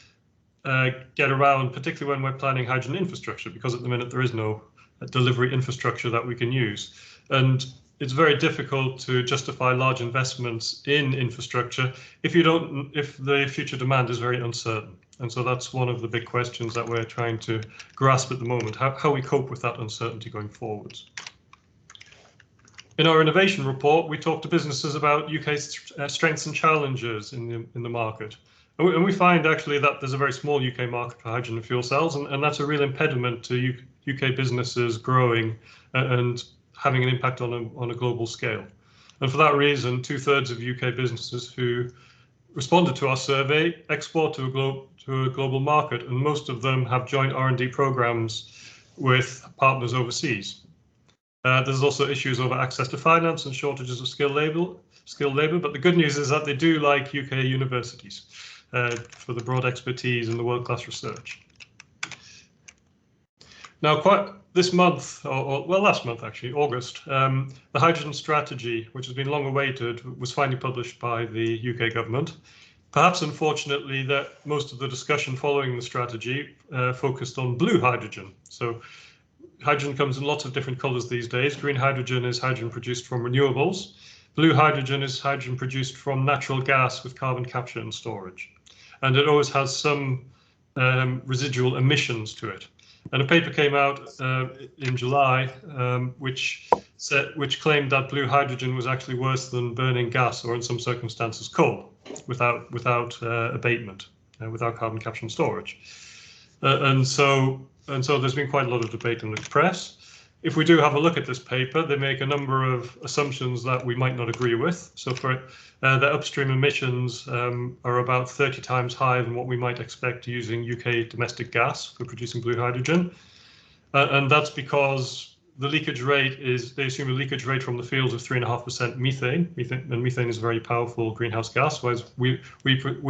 get around, particularly when we're planning hydrogen infrastructure, because at the minute there is no delivery infrastructure that we can use. And it's very difficult to justify large investments in infrastructure if the future demand is very uncertain. And so that's one of the big questions that we're trying to grasp at the moment, how we cope with that uncertainty going forwards. In our innovation report, we talked to businesses about UK's strengths and challenges in the market. And we find actually that there's a very small UK market for hydrogen and fuel cells, and that's a real impediment to UK businesses growing and having an impact on a global scale. And for that reason, 2/3 of UK businesses who responded to our survey export to a global market, and most of them have joint R&D programs with partners overseas. There's also issues over access to finance and shortages of skilled labour, but the good news is that they do like UK universities for the broad expertise and the world-class research. Now, this month, well, last month actually, August, the hydrogen strategy, which has been long awaited, was finally published by the UK government. Perhaps unfortunately that most of the discussion following the strategy focused on blue hydrogen. So hydrogen comes in lots of different colours these days. Green hydrogen is hydrogen produced from renewables. Blue hydrogen is hydrogen produced from natural gas with carbon capture and storage. And it always has some residual emissions to it. And a paper came out in July which claimed that blue hydrogen was actually worse than burning gas, or in some circumstances coal, without abatement, without carbon capture and storage. And so there's been quite a lot of debate in the press. If we do have a look at this paper, they make a number of assumptions that we might not agree with. So for the upstream emissions are about 30 times higher than what we might expect using UK domestic gas for producing blue hydrogen. And that's because the leakage rate is, they assume a leakage rate from the fields of 3.5% methane, and methane is a very powerful greenhouse gas, whereas we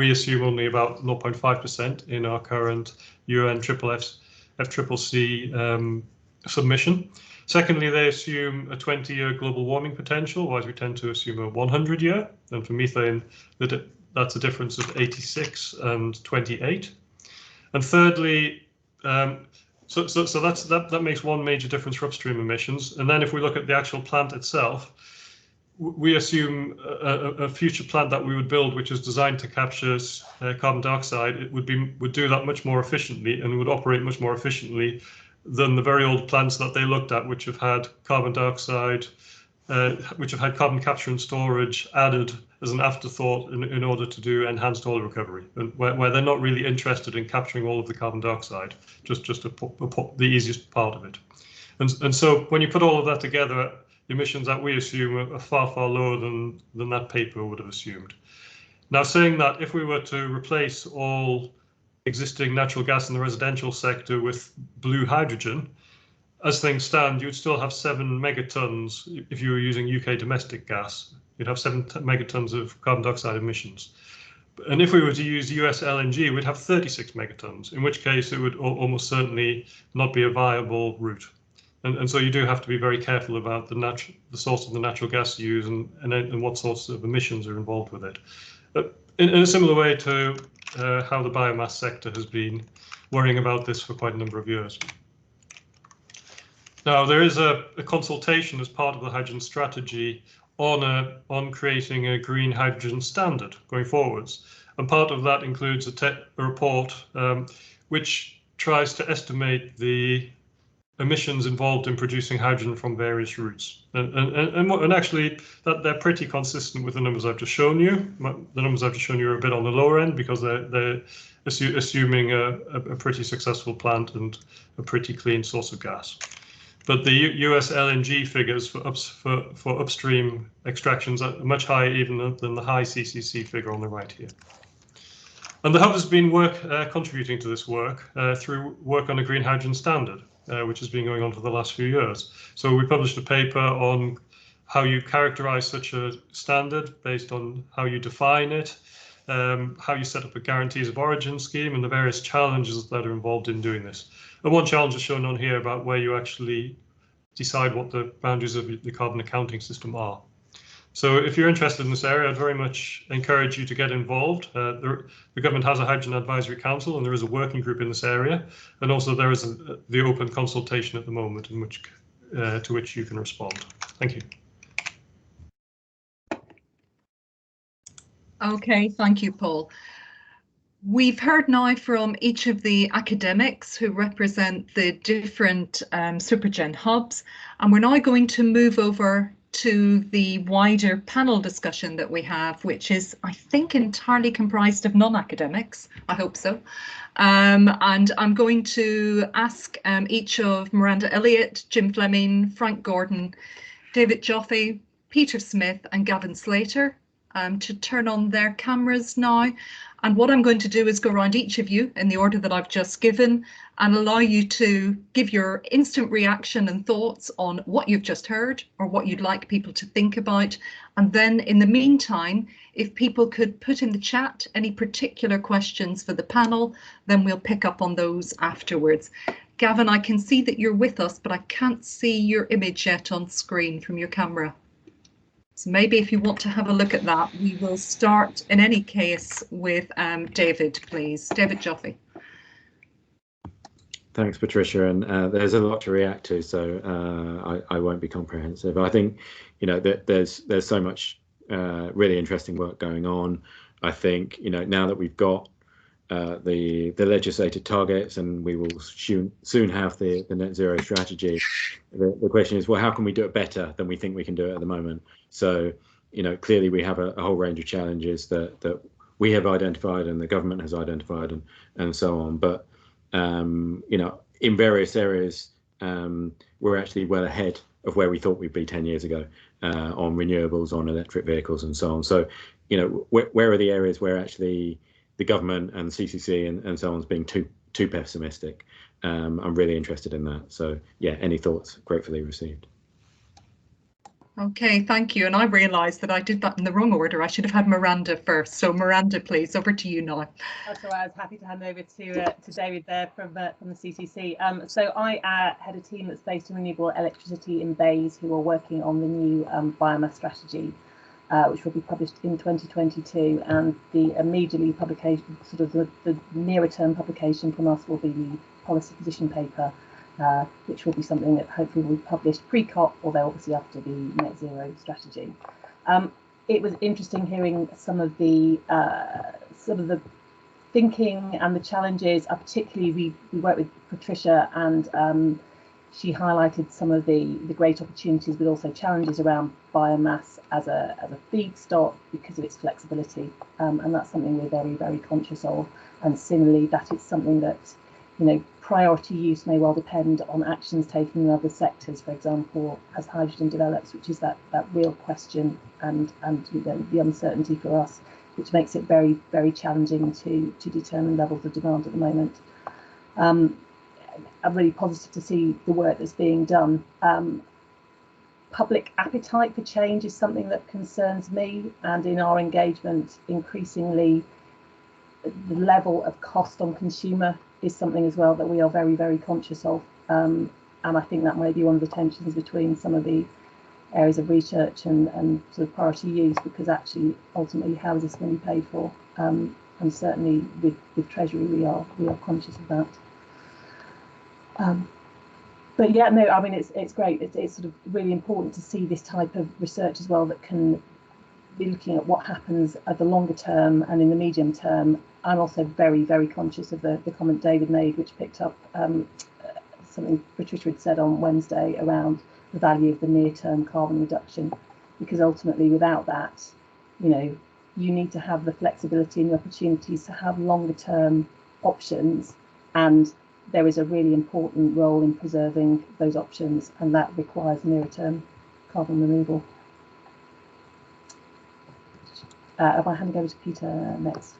assume only about 0.5% in our current UN FCCC submission. Secondly, they assume a 20-year global warming potential, whereas we tend to assume a 100-year. And for methane, that's a difference of 86 and 28. And thirdly, so that makes one major difference for upstream emissions. And then if we look at the actual plant itself, we assume a future plant that we would build, which is designed to capture carbon dioxide, it would do that much more efficiently and would operate much more efficiently than the very old plants that they looked at, which have had carbon dioxide, which have had carbon capture and storage added as an afterthought in order to do enhanced oil recovery, and where they're not really interested in capturing all of the carbon dioxide, just the easiest part of it. And so when you put all of that together, emissions that we assume are far, far lower than that paper would have assumed. Now, saying that, if we were to replace all existing natural gas in the residential sector with blue hydrogen, as things stand, you'd still have 7 megatons. If you were using UK domestic gas, you'd have 7 megatons of carbon dioxide emissions. And if we were to use US LNG, we'd have 36 megatons, in which case it would almost certainly not be a viable route. And so you do have to be very careful about the source of the natural gas you use and what sorts of emissions are involved with it. In a similar way to how the biomass sector has been worrying about this for quite a number of years. Now, there is a consultation as part of the hydrogen strategy on creating a green hydrogen standard going forwards. And part of that includes a report which tries to estimate the emissions involved in producing hydrogen from various routes. And actually, that they're pretty consistent with the numbers I've just shown you. The numbers I've just shown you are a bit on the lower end because they're assuming a pretty successful plant and a pretty clean source of gas. But the US LNG figures for upstream extractions are much higher even than the high CCC figure on the right here. And the Hub has been contributing to this work through work on a green hydrogen standard, which has been going on for the last few years. So we published a paper on how you characterize such a standard based on how you define it, how you set up a guarantees of origin scheme, and the various challenges that are involved in doing this. And one challenge is shown on here about where you actually decide what the boundaries of the carbon accounting system are. So if you're interested in this area, I'd very much encourage you to get involved. The government has a Hydrogen Advisory Council, and there is a working group in this area. And also there is the open consultation at the moment in which, to which you can respond. Thank you. Okay, thank you, Paul. We've heard now from each of the academics who represent the different Supergen hubs, and we're now going to move over to the wider panel discussion that we have, which is, I think, entirely comprised of non-academics. I hope so. And I'm going to ask each of Miranda Elliott, Jim Fleming, Frank Gordon, David Joffe, Peter Smith and Gavin Slater to turn on their cameras now. And what I'm going to do is go around each of you in the order that I've just given and allow you to give your instant reaction and thoughts on what you've just heard or what you'd like people to think about. And then in the meantime, if people could put in the chat any particular questions for the panel, then we'll pick up on those afterwards. Gavin, I can see that you're with us, but I can't see your image yet on screen from your camera. So maybe if you want to have a look at that, we will start in any case with David, please. David Joffe. Thanks, Patricia. And there's a lot to react to, so I won't be comprehensive. I think, you know, that there's so much really interesting work going on. I think, you know, now that we've got the legislated targets and we will soon have the net zero strategy, the question is, well, how can we do it better than we think we can do it at the moment? So, you know, clearly we have a whole range of challenges that we have identified and the government has identified and so on. But, you know, in various areas, we're actually well ahead of where we thought we'd be 10 years ago on renewables, on electric vehicles and so on. So, you know, where are the areas where actually the government and CCC and so on is being too pessimistic? I'm really interested in that. So, yeah, any thoughts gratefully received. Okay, thank you. And I realised that I did that in the wrong order. I should have had Miranda first. So Miranda, please, over to you now. That's all right. I was happy to hand over to David there from the CCC. So I head a team that's based in renewable electricity in Bays, who are working on the new biomass strategy, which will be published in 2022. And the immediately publication, sort of the nearer term publication from us will be the policy position paper, which will be something that hopefully will be published pre-COP, although obviously after the net zero strategy. It was interesting hearing some of the thinking and the challenges. Particularly, we worked with Patricia, and she highlighted some of the great opportunities, but also challenges around biomass as a feedstock because of its flexibility, and that's something we're very, very conscious of. And similarly, that is something that, you know, priority use may well depend on actions taken in other sectors, for example, as hydrogen develops, which is that real question and you know, the uncertainty for us, which makes it very, very challenging to determine levels of demand at the moment. I'm really positive to see the work that's being done. Public appetite for change is something that concerns me, and in our engagement, increasingly, the level of cost on consumer is something as well that we are very, very conscious of. And I think that may be one of the tensions between some of the areas of research and sort of priority use, because actually, ultimately, how is this going to be paid for? And certainly with Treasury, we are conscious of that. But yeah, no, I mean, it's great. It's sort of really important to see this type of research as well that can be looking at what happens at the longer term and in the medium term. I'm also very, very conscious of the comment David made, which picked up something Patricia had said on Wednesday around the value of the near-term carbon reduction, because ultimately without that, you know, you need to have the flexibility and the opportunities to have longer-term options, and there is a really important role in preserving those options, and that requires nearer-term carbon removal. Am I handing over to Peter next?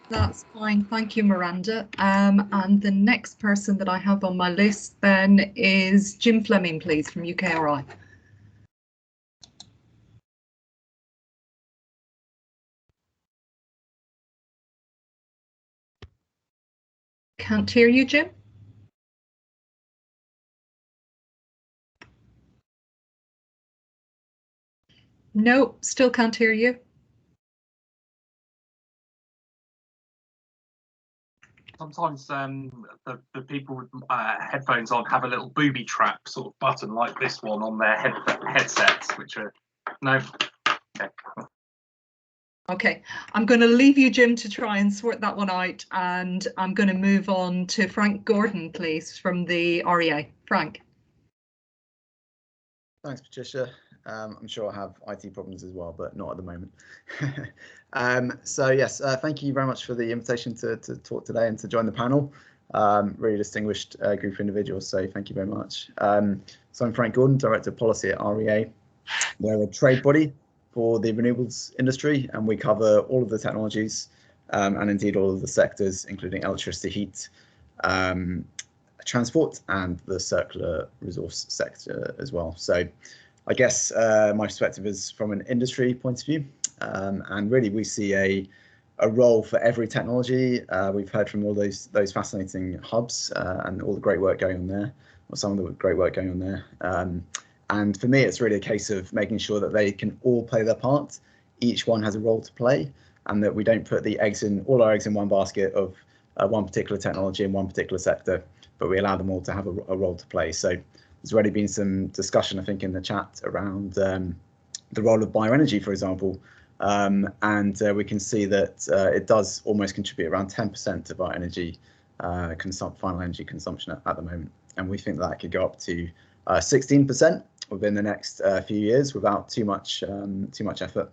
That's fine. Thank you, Miranda. And the next person that I have on my list then is Jim Fleming, please, from UKRI. Can't hear you, Jim. No, still can't hear you. Sometimes the people with headphones on have a little booby trap sort of button like this one on their headsets, which are no. Okay. Okay, I'm going to leave you, Jim, to try and sort that one out, and I'm going to move on to Frank Gordon, please, from the REA. Frank. Thanks, Patricia. I'm sure I have IT problems as well, but not at the moment. So yes, thank you very much for the invitation to talk today and to join the panel. Really distinguished group of individuals, so thank you very much. So I'm Frank Gordon, Director of Policy at REA. We're a trade body for the renewables industry, and we cover all of the technologies and indeed all of the sectors, including electricity, heat, transport, and the circular resource sector as well. So I guess my perspective is from an industry point of view, and really we see a role for every technology. We've heard from all those fascinating hubs and all the great work going on there, or some of the great work going on there. And for me, it's really a case of making sure that they can all play their part. Each one has a role to play, and that we don't put all our eggs in one basket of one particular technology in one particular sector, but we allow them all to have a role to play. So there's already been some discussion, I think, in the chat around the role of bioenergy, for example, and we can see that it does almost contribute around 10% of our energy final energy consumption at the moment, and we think that could go up to 16% within the next few years without too much effort.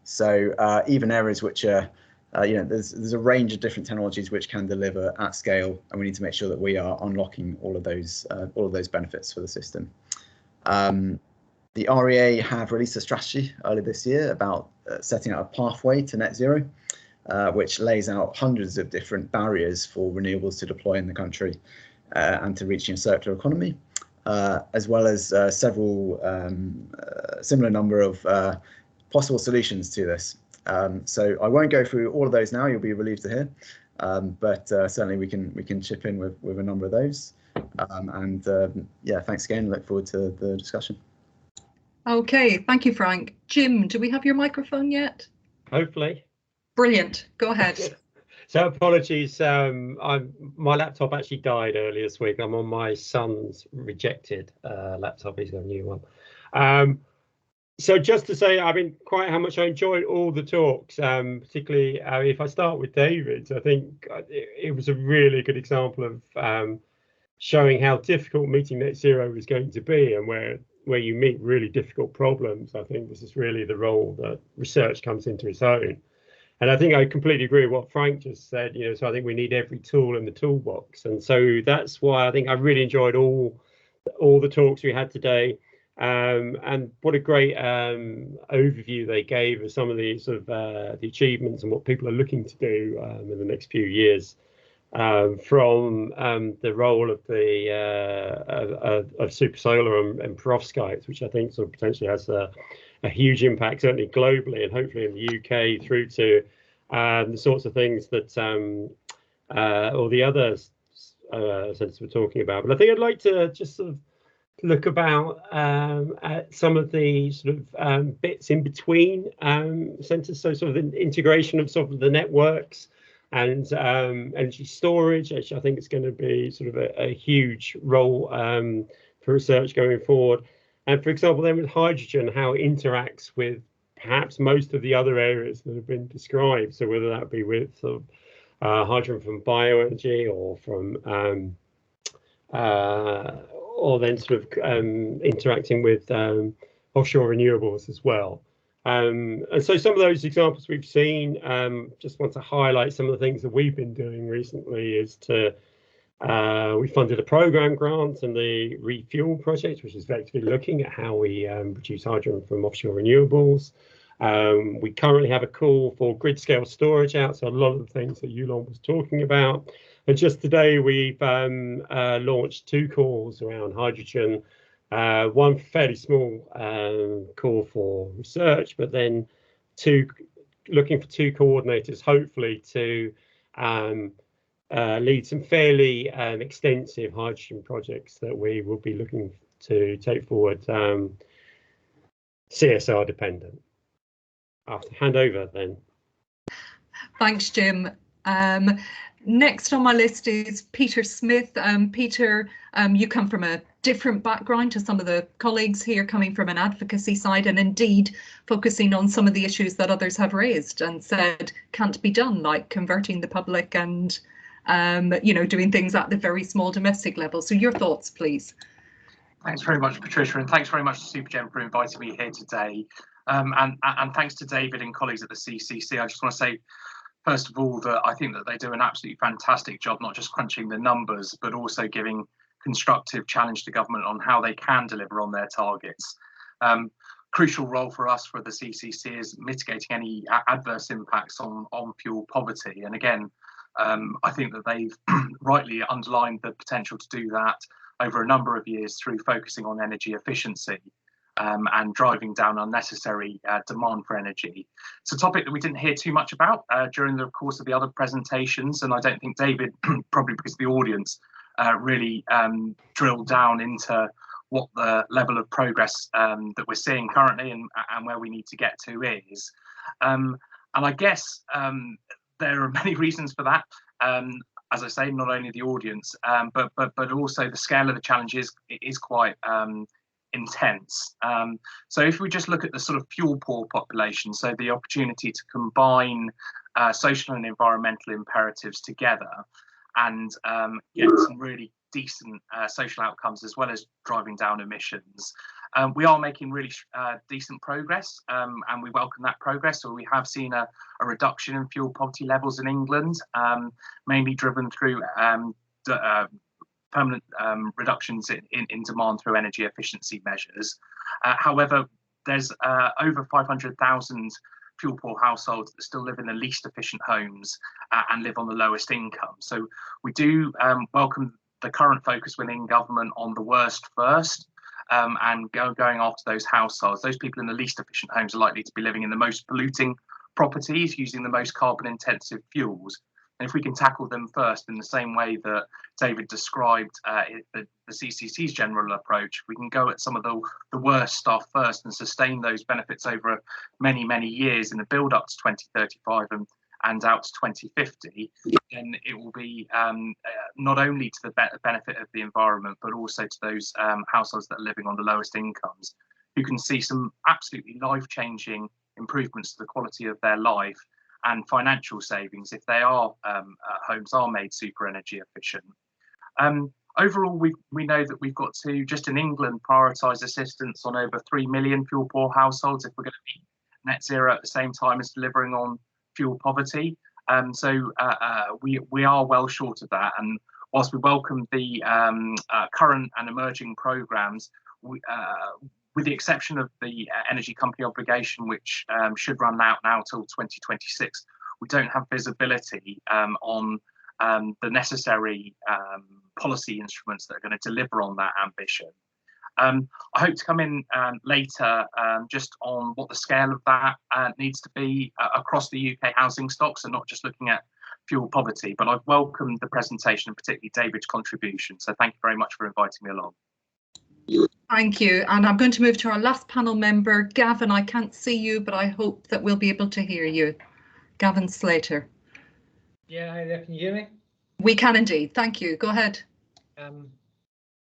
So even areas which are there's a range of different technologies which can deliver at scale, and we need to make sure that we are unlocking all of those benefits for the system. The REA have released a strategy earlier this year about setting out a pathway to net zero, which lays out hundreds of different barriers for renewables to deploy in the country and to reaching a circular economy, as well as several similar number of possible solutions to this. So I won't go through all of those now. You'll be relieved to hear, but certainly we can chip in with a number of those. Yeah, thanks again. Look forward to the discussion. Okay, thank you, Frank. Jim, do we have your microphone yet? Hopefully. Brilliant. Go ahead. So apologies. My laptop actually died earlier this week. I'm on my son's rejected laptop. He's got a new one. So just to say, I mean, quite how much I enjoyed all the talks, particularly if I start with David, I think it was a really good example of showing how difficult meeting net zero is going to be, and where you meet really difficult problems. I think this is really the role that research comes into its own. And I think I completely agree with what Frank just said, you know, so I think we need every tool in the toolbox. And so that's why I think I really enjoyed all the talks we had today. And what a great overview they gave of some of the sort of the achievements and what people are looking to do in the next few years, from the role of the of super solar and perovskites, which I think sort of potentially has a huge impact, certainly globally and hopefully in the UK, through to the sorts of things that all the other centres we're talking about. But I think I'd like to just sort of look about at some of the sort of bits in between centres, so sort of the integration of sort of the networks and energy storage, which I think is going to be sort of a huge role for research going forward. And for example, then with hydrogen, how it interacts with perhaps most of the other areas that have been described. So whether that be with sort of hydrogen from bioenergy or from or then sort of interacting with offshore renewables as well. And so some of those examples we've seen, just want to highlight some of the things that we've been doing recently is to we funded a program grant and the Refuel project, which is effectively looking at how we produce hydrogen from offshore renewables. We currently have a call for grid scale storage out, so a lot of the things that Yulong was talking about. And just today we've launched 2 calls around hydrogen, one fairly small call for research, but then looking for 2 coordinators, hopefully to lead some fairly extensive hydrogen projects that we will be looking to take forward, CSR dependent. I'll hand over then. Thanks, Jim. Next on my list is Peter Smith. Peter, you come from a different background to some of the colleagues here, coming from an advocacy side and indeed focusing on some of the issues that others have raised and said can't be done, like converting the public and you know, doing things at the very small domestic level. So your thoughts, please. Thanks very much, Patricia, and thanks very much to Supergen for inviting me here today. And thanks to David and colleagues at the CCC. I just want to say, first of all, that I think that they do an absolutely fantastic job, not just crunching the numbers, but also giving constructive challenge to government on how they can deliver on their targets. Crucial role for us for the CCC is mitigating any adverse impacts on fuel poverty. And again, I think that they've rightly underlined the potential to do that over a number of years through focusing on energy efficiency and driving down unnecessary demand for energy. It's a topic that we didn't hear too much about during the course of the other presentations, and I don't think David, probably because the audience, really drilled down into what the level of progress that we're seeing currently and where we need to get to is. And I guess there are many reasons for that. As I say, not only the audience, but also the scale of the challenge is quite intense. So if we just look at the sort of fuel poor population, so the opportunity to combine social and environmental imperatives together and get some really decent social outcomes as well as driving down emissions. We are making really decent progress and we welcome that progress. So we have seen a reduction in fuel poverty levels in England, mainly driven through permanent reductions in demand through energy efficiency measures. However, there's over 500,000 fuel poor households that still live in the least efficient homes and live on the lowest income. So we do welcome the current focus within government on the worst first and going after those households. Those people in the least efficient homes are likely to be living in the most polluting properties using the most carbon intensive fuels. And if we can tackle them first in the same way that David described the CCC's general approach, we can go at some of the worst stuff first and sustain those benefits over many, many years in the build up to 2035 and out to 2050, then it will be not only to the benefit of the environment, but also to those households that are living on the lowest incomes, who can see some absolutely life-changing improvements to the quality of their life and financial savings if their homes are made super energy efficient. Overall, we know that we've got to, just in England, prioritise assistance on over 3 million fuel poor households if we're going to be net zero at the same time as delivering on fuel poverty. So we are well short of that. And whilst we welcome the current and emerging programmes, with the exception of the energy company obligation, which should run out now till 2026, we don't have visibility on the necessary policy instruments that are going to deliver on that ambition. I hope to come in later just on what the scale of that needs to be across the UK housing stocks, and not just looking at fuel poverty. But I've welcomed the presentation and particularly David's contribution. So thank you very much for inviting me along. Thank you. And I'm going to move to our last panel member, Gavin. I can't see you, but I hope that we'll be able to hear you. Gavin Slater. Yeah, hi there. Can you hear me? We can indeed. Thank you. Go ahead.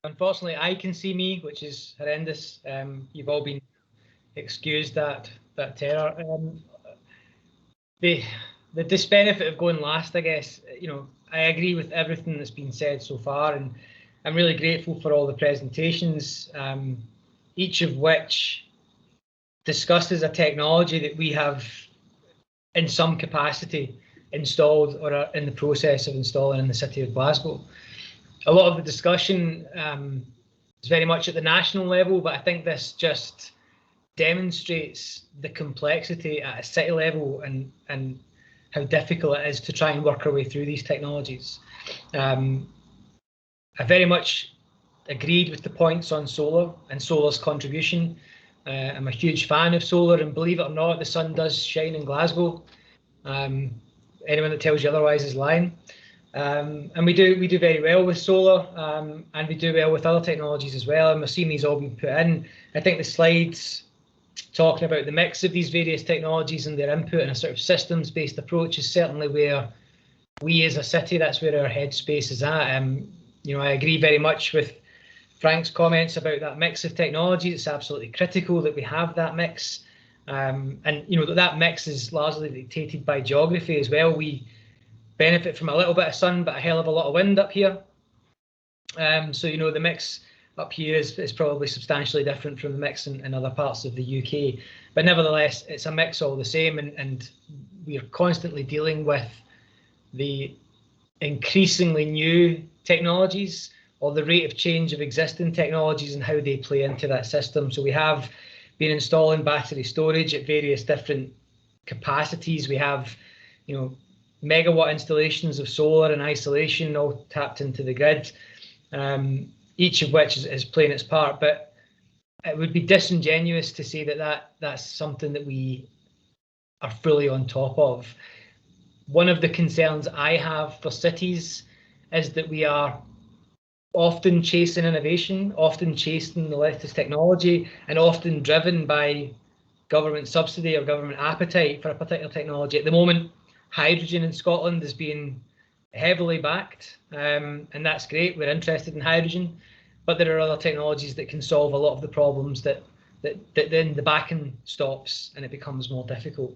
Unfortunately, I can see me, which is horrendous. You've all been excused that terror. The disbenefit of going last, I guess, I agree with everything that's been said so far, and I'm really grateful for all the presentations, each of which discusses a technology that we have in some capacity installed or are in the process of installing in the city of Glasgow. A lot of the discussion is very much at the national level, but I think this just demonstrates the complexity at a city level and how difficult it is to try and work our way through these technologies. I very much agreed with the points on solar and solar's contribution. I'm a huge fan of solar, and believe it or not, the sun does shine in Glasgow. Anyone that tells you otherwise is lying. And we do very well with solar, and we do well with other technologies as well. And we're seeing these all being put in. I think the slides talking about the mix of these various technologies and their input in a sort of systems-based approach is certainly where we as a city, that's where our headspace is at. I agree very much with Frank's comments about that mix of technologies. It's absolutely critical that we have that mix. And that mix is largely dictated by geography as well. We benefit from a little bit of sun, but a hell of a lot of wind up here. So the mix up here is probably substantially different from the mix in other parts of the UK. But nevertheless, it's a mix all the same, and we are constantly dealing with the increasingly new technologies or the rate of change of existing technologies and how they play into that system. So we have been installing battery storage at various different capacities. We have, megawatt installations of solar and isolation all tapped into the grid, each of which is playing its part. But it would be disingenuous to say that's something that we are fully on top of. One of the concerns I have for cities is that we are often chasing innovation, often chasing the latest technology, and often driven by government subsidy or government appetite for a particular technology. At the moment, hydrogen in Scotland is being heavily backed, and that's great. We're interested in hydrogen, but there are other technologies that can solve a lot of the problems that then the backing stops and it becomes more difficult.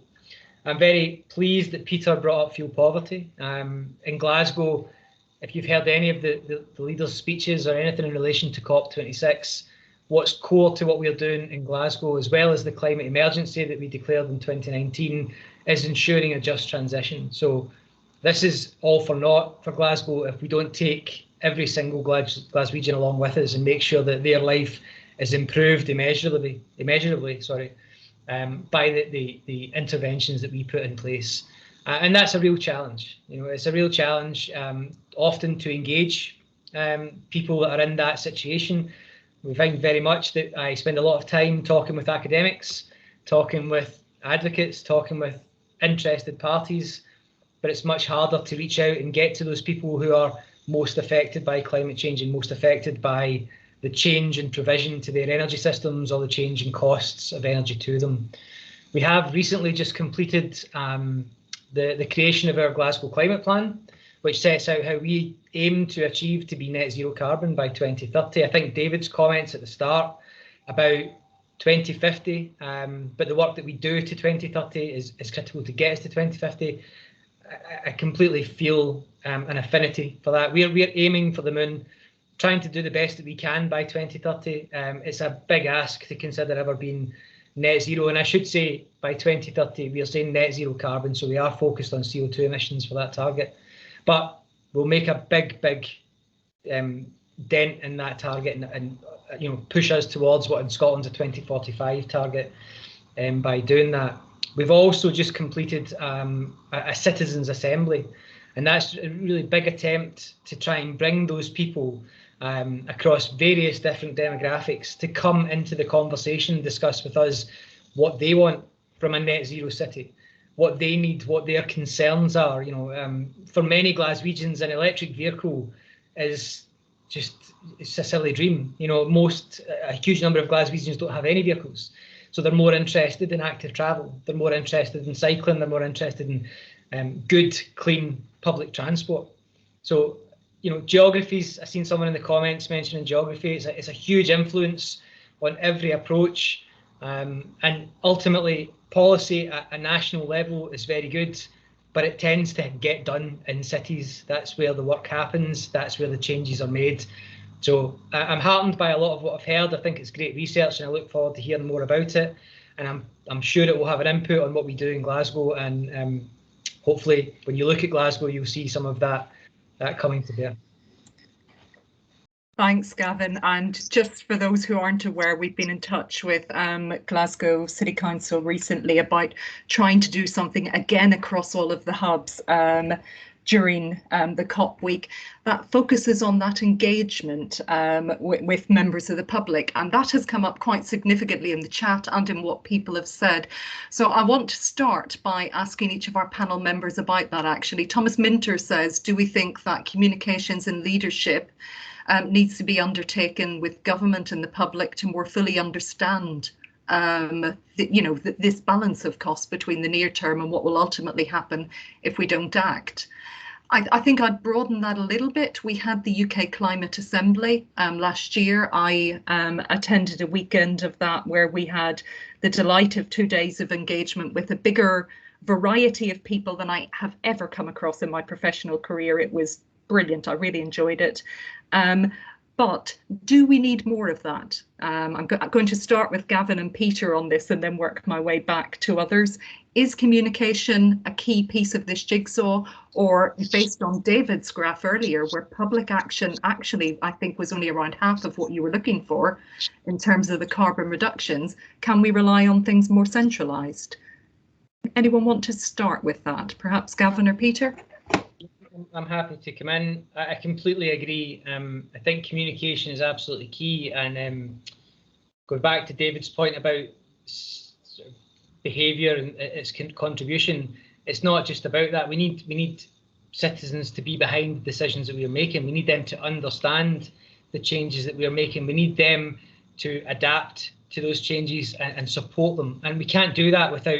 I'm very pleased that Peter brought up fuel poverty. In Glasgow, if you've heard any of the leaders' speeches or anything in relation to COP26, what's core to what we're doing in Glasgow, as well as the climate emergency that we declared in 2019, is ensuring a just transition. So this is all for naught for Glasgow if we don't take every single Glaswegian along with us and make sure that their life is improved immeasurably, by the interventions that we put in place. And that's a real challenge. It's a real challenge often to engage people that are in that situation. We find very much that I spend a lot of time talking with academics, talking with advocates, talking with interested parties, but it's much harder to reach out and get to those people who are most affected by climate change and most affected by the change in provision to their energy systems or the change in costs of energy to them. We have recently just completed the creation of our Glasgow Climate Plan, which sets out how we aim to achieve to be net zero carbon by 2030. I think David's comments at the start about 2050, but the work that we do to 2030 is critical to get us to 2050. I completely feel an affinity for that. We're aiming for the moon, trying to do the best that we can by 2030. It's a big ask to consider ever being net zero. And I should say by 2030, we are saying net zero carbon. So we are focused on CO2 emissions for that target. But we'll make a big dent in that target and you know, push us towards what in Scotland's a 2045 target by doing that. We've also just completed a citizens' assembly, and that's a really big attempt to try and bring those people across various different demographics to come into the conversation and discuss with us what they want from a net zero city, what they need, what their concerns are. You know, for many Glaswegians, an electric vehicle is just, it's a silly dream. You know, a huge number of Glaswegians don't have any vehicles. So they're more interested in active travel. They're more interested in cycling. They're more interested in good, clean public transport. So, you know, geographies, I've seen someone in the comments mentioning geography. It's a huge influence on every approach. And ultimately, policy at a national level is very good, but it tends to get done in cities. That's where the work happens. That's where the changes are made. So I'm heartened by a lot of what I've heard. I think it's great research, and I look forward to hearing more about it. And I'm sure it will have an input on what we do in Glasgow. And hopefully, when you look at Glasgow, you'll see some of that coming to bear. Thanks, Gavin. And just for those who aren't aware, we've been in touch with Glasgow City Council recently about trying to do something again across all of the hubs during the COP week that focuses on that engagement with members of the public. And that has come up quite significantly in the chat and in what people have said. So I want to start by asking each of our panel members about that, actually. Thomas Minter says, do we think that communications and leadership needs to be undertaken with government and the public to more fully understand this balance of cost between the near term and what will ultimately happen if we don't act? I think I'd broaden that a little bit. We had the UK Climate Assembly last year. I attended a weekend of that where we had the delight of 2 days of engagement with a bigger variety of people than I have ever come across in my professional career. It was brilliant. I really enjoyed it. But do we need more of that? I'm going to start with Gavin and Peter on this and then work my way back to others. Is communication a key piece of this jigsaw, or based on David's graph earlier, where public action actually, I think, was only around half of what you were looking for in terms of the carbon reductions, can we rely on things more centralised? Anyone want to start with that? Perhaps Gavin or Peter? I'm happy to come in. I completely agree. I think communication is absolutely key. And going back to David's point about behaviour and its contribution, it's not just about that. We need citizens to be behind the decisions that we are making. We need them to understand the changes that we are making. We need them to adapt to those changes and support them. And we can't do that without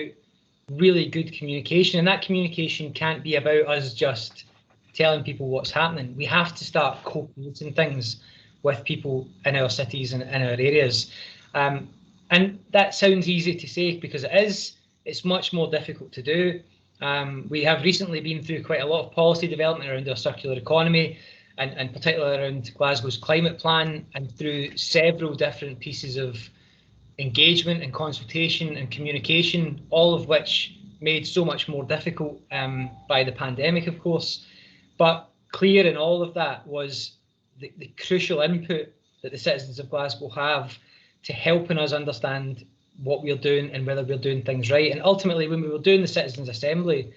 really good communication. And that communication can't be about us just telling people what's happening. We have to start co-creating things with people in our cities and in our areas. And that sounds easy to say because it's much more difficult to do. We have recently been through quite a lot of policy development around our circular economy and particularly around Glasgow's climate plan, and through several different pieces of engagement and consultation and communication, all of which made so much more difficult by the pandemic, of course. But clear in all of that was the crucial input that the citizens of Glasgow have to helping us understand what we're doing and whether we're doing things right. And ultimately, when we were doing the Citizens' Assembly,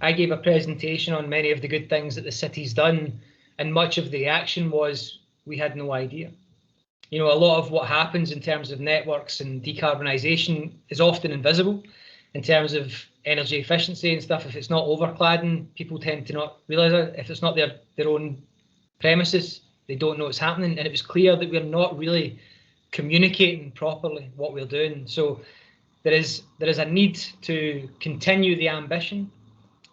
I gave a presentation on many of the good things that the city's done, and much of the action was we had no idea. You know, a lot of what happens in terms of networks and decarbonisation is often invisible in terms of energy efficiency and stuff. If it's not overcladding, people tend to not realise it. If it's not their own premises, they don't know what's happening. And it was clear that we're not really communicating properly what we're doing. So there is a need to continue the ambition,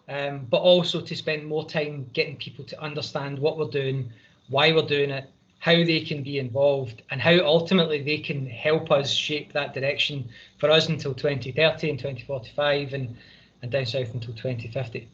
but also to spend more time getting people to understand what we're doing, why we're doing it, how they can be involved, and how ultimately they can help us shape that direction for us until 2030 and 2045 and down south until 2050.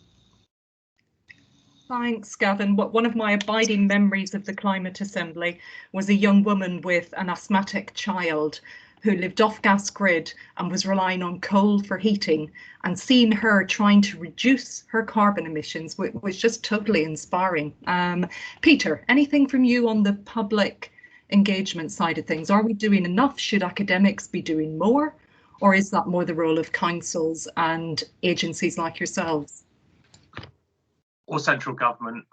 Thanks, Gavin. One of my abiding memories of the Climate Assembly was a young woman with an asthmatic child who lived off gas grid and was relying on coal for heating, and seeing her trying to reduce her carbon emissions was just totally inspiring. Peter, anything from you on the public engagement side of things? Are we doing enough? Should academics be doing more? Or is that more the role of councils and agencies like yourselves? Or central government.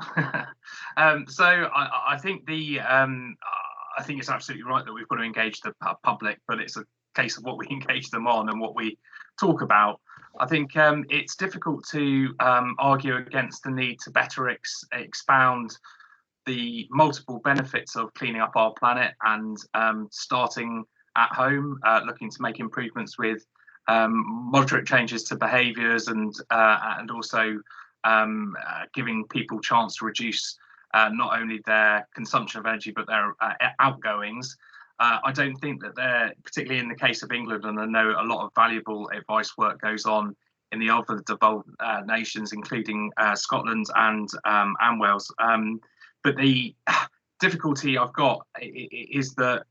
So I think I think it's absolutely right that we've got to engage the public, but it's a case of what we engage them on and what we talk about. I think it's difficult to argue against the need to better expound the multiple benefits of cleaning up our planet and starting at home, looking to make improvements with moderate changes to behaviours and also giving people chance to reduce not only their consumption of energy but their outgoings. I don't think that they're, particularly in the case of England, and I know a lot of valuable advice work goes on in the other devolved nations, including Scotland and Wales. But the difficulty I've got is that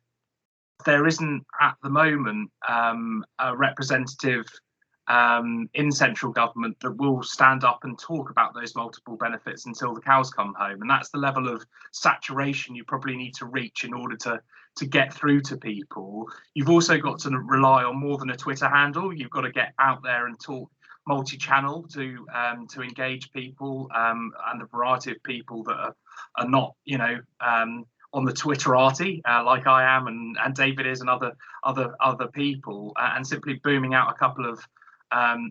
there isn't at the moment a representative in central government that will stand up and talk about those multiple benefits until the cows come home. And that's the level of saturation you probably need to reach in order to get through to people. You've also got to rely on more than a Twitter handle. You've got to get out there and talk multi-channel to engage people and the variety of people that are not, on the Twitterati like I am and David is and other people, and simply booming out a couple of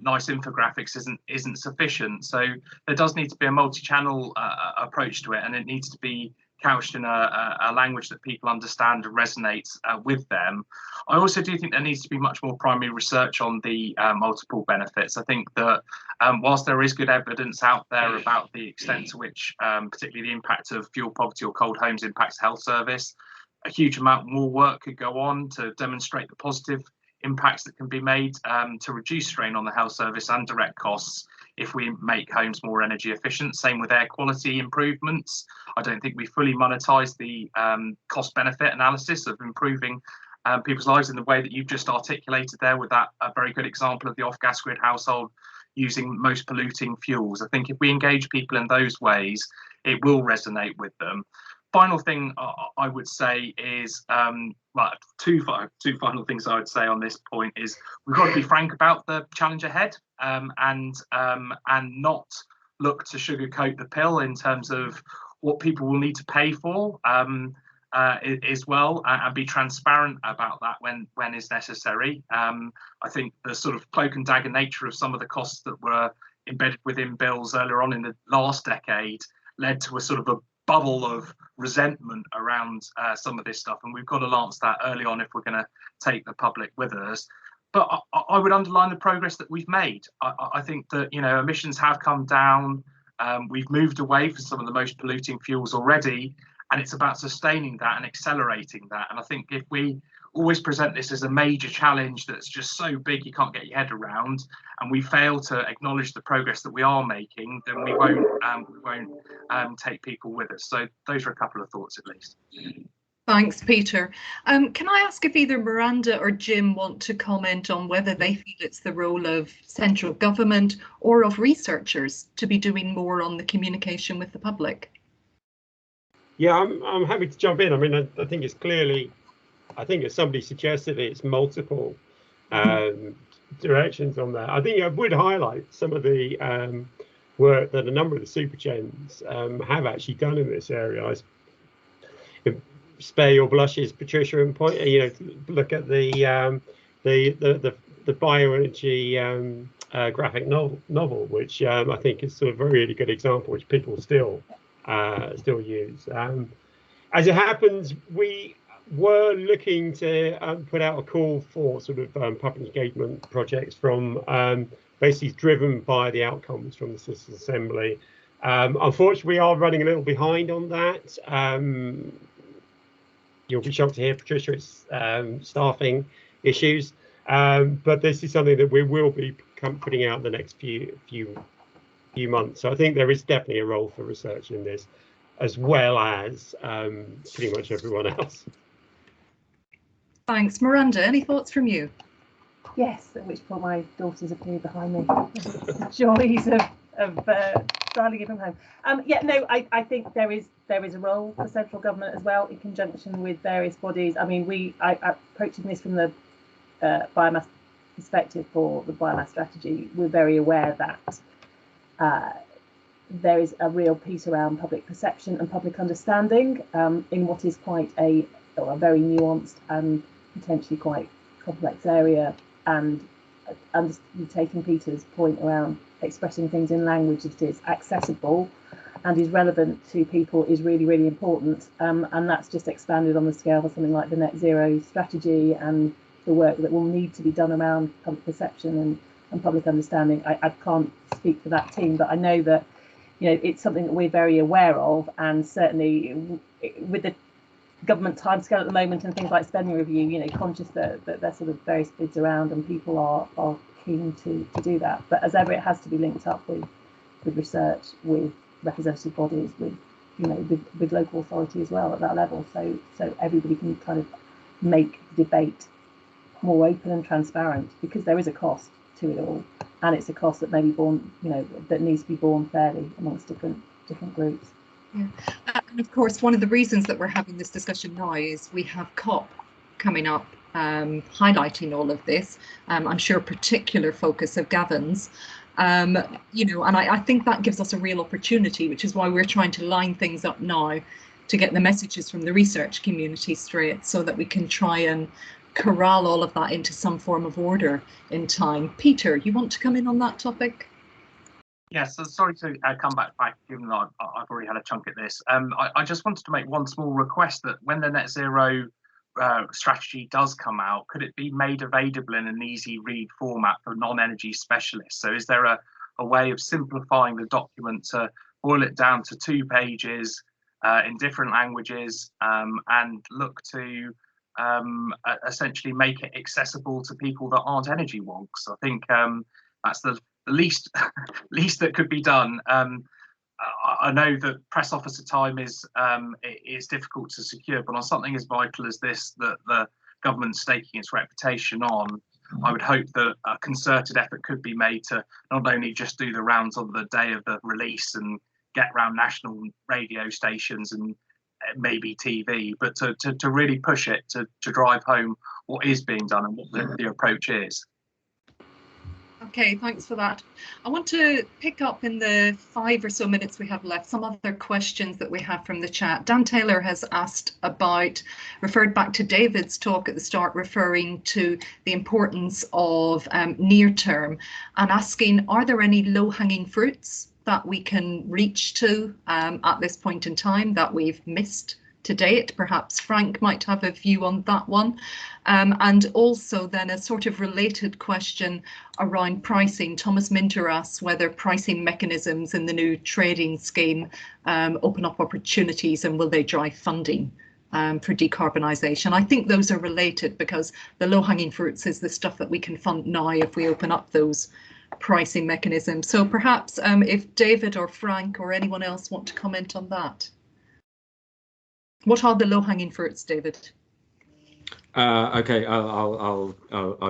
nice infographics isn't sufficient. So there does need to be a multi-channel approach to it, and it needs to be couched in a language that people understand and resonates with them. I also do think there needs to be much more primary research on the multiple benefits. I think that whilst there is good evidence out there about the extent to which particularly the impact of fuel poverty or cold homes impacts health service, a huge amount more work could go on to demonstrate the positive impacts that can be made to reduce strain on the health service and direct costs if we make homes more energy efficient. Same with air quality improvements. I don't think we fully monetize the cost benefit analysis of improving people's lives in the way that you've just articulated there with that a very good example of the off gas grid household using most polluting fuels. I think if we engage people in those ways, it will resonate with them. Final thing I would say is, well, two final things I would say on this point is we've got to be frank about the challenge ahead and not look to sugarcoat the pill in terms of what people will need to pay for as well, and be transparent about that when is necessary. I think the sort of cloak and dagger nature of some of the costs that were embedded within bills earlier on in the last decade led to a sort of a bubble of resentment around some of this stuff, and we've got to lance that early on if we're going to take the public with us. But I would underline the progress that we've made. I think that emissions have come down. We've moved away from some of the most polluting fuels already, and it's about sustaining that and accelerating that. And I think if we always present this as a major challenge that's just so big you can't get your head around, and we fail to acknowledge the progress that we are making, then we won't take people with us. So those are a couple of thoughts at least. Thanks, Peter. Can I ask if either Miranda or Jim want to comment on whether they feel it's the role of central government or of researchers to be doing more on the communication with the public? Yeah, I'm happy to jump in. I mean, I think it's clearly, I think as somebody suggested, it's multiple directions on that. I think I would highlight some of the work that a number of the Supergens have actually done in this area. Spare your blushes, Patricia, and point. Look at the bioenergy graphic novel, which I think is sort of a really good example, which people still use. As it happens, we were looking to put out a call for sort of public engagement projects from basically driven by the outcomes from the Citizens' Assembly. Unfortunately, we are running a little behind on that. You'll be shocked to hear, Patricia, it's staffing issues, but this is something that we will be putting out the next few months. So I think there is definitely a role for research in this, as well as pretty much everyone else. Thanks. Miranda, any thoughts from you? Yes, at which point my daughters appeared behind me. The joys of starting from home. Yeah, no, I think there is a role for central government as well in conjunction with various bodies. I mean, I approaching this from the biomass perspective for the biomass strategy. We're very aware that there is a real piece around public perception and public understanding in what is quite a very nuanced and potentially quite complex area. And taking Peter's point around expressing things in language that is accessible and is relevant to people is really, really important. And that's just expanded on the scale of something like the net zero strategy and the work that will need to be done around public perception and public understanding. I can't speak for that team, but I know that it's something that we're very aware of, and certainly with the government timescale at the moment and things like spending review, conscious that there's sort of various bids around and people are keen to do that. But as ever, it has to be linked up with research, with representative bodies, with local authority as well at that level, so everybody can kind of make debate more open and transparent, because there is a cost to it all, and it's a cost that may be borne, that needs to be borne fairly amongst different groups. Yeah, and of course, one of the reasons that we're having this discussion now is we have COP coming up, highlighting all of this. I'm sure a particular focus of Gavin's, and I think that gives us a real opportunity, which is why we're trying to line things up now to get the messages from the research community straight, so that we can try and corral all of that into some form of order in time. Peter, you want to come in on that topic? Yes, sorry to come back, given that I've already had a chunk at this. I just wanted to make one small request, that when the net zero strategy does come out, could it be made available in an easy read format for non-energy specialists? So is there a way of simplifying the document to boil it down to 2 pages in different languages, and look to essentially make it accessible to people that aren't energy wonks? I think that's the least that could be done. I know that press officer time is difficult to secure, but on something as vital as this, that the government's staking its reputation on, I would hope that a concerted effort could be made to not only just do the rounds on the day of the release and get around national radio stations and maybe TV, but to really push it to drive home what is being done and what the approach is. Okay, thanks for that. I want to pick up in the 5 or so minutes we have left some other questions that we have from the chat. Dan Taylor has referred back to David's talk at the start, referring to the importance of near term, and asking, are there any low-hanging fruits that we can reach to at this point in time that we've missed to date? Perhaps Frank might have a view on that one. And also then a sort of related question around pricing. Thomas Minter asks whether pricing mechanisms in the new trading scheme open up opportunities, and will they drive funding for decarbonisation? I think those are related, because the low-hanging fruits is the stuff that we can fund now if we open up those pricing mechanisms. So perhaps if David or Frank or anyone else want to comment on that. What are the low-hanging fruits, David? Okay, I'll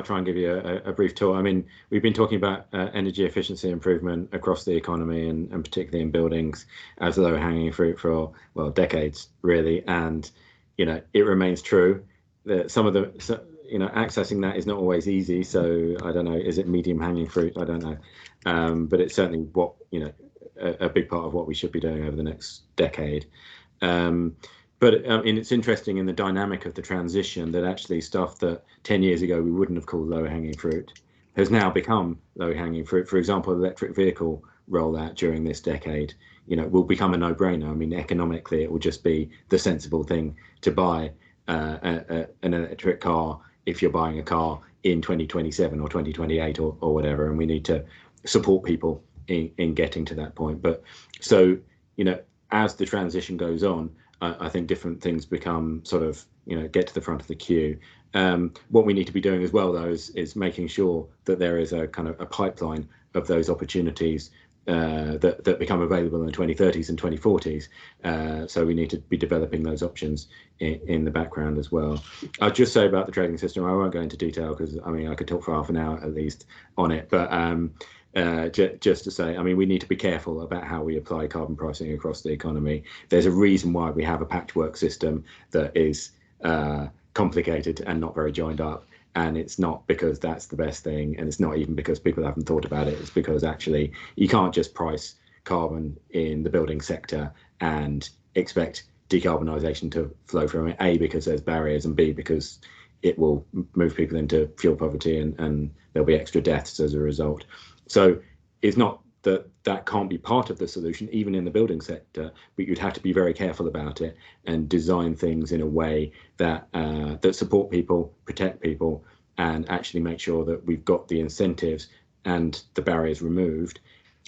try and give you a brief tour. I mean, we've been talking about energy efficiency improvement across the economy, and particularly in buildings, as low-hanging fruit for, well, decades really. And it remains true that some of the accessing that is not always easy. So I don't know, is it medium-hanging fruit? I don't know, but it's certainly what a big part of what we should be doing over the next decade. But it's interesting in the dynamic of the transition that actually stuff that 10 years ago we wouldn't have called low-hanging fruit has now become low-hanging fruit. For example, electric vehicle rollout during this decade, will become a no-brainer. I mean, economically, it will just be the sensible thing to buy an electric car if you're buying a car in 2027 or 2028 or whatever. And we need to support people in getting to that point. But so, as the transition goes on, I think different things become sort of, get to the front of the queue. What we need to be doing as well, though, is making sure that there is a kind of a pipeline of those opportunities that become available in the 2030s and 2040s. So we need to be developing those options in the background as well. I'll just say about the trading system, I won't go into detail because I mean I could talk for half an hour at least on it, but just to say, I mean, we need to be careful about how we apply carbon pricing across the economy. There's a reason why we have a patchwork system that is complicated and not very joined up. And it's not because that's the best thing, and it's not even because people haven't thought about it. It's because actually you can't just price carbon in the building sector and expect decarbonisation to flow from it, A, because there's barriers, and B, because it will move people into fuel poverty and there'll be extra deaths as a result. So it's not that that can't be part of the solution, even in the building sector, but you'd have to be very careful about it and design things in a way that that support people, protect people, and actually make sure that we've got the incentives and the barriers removed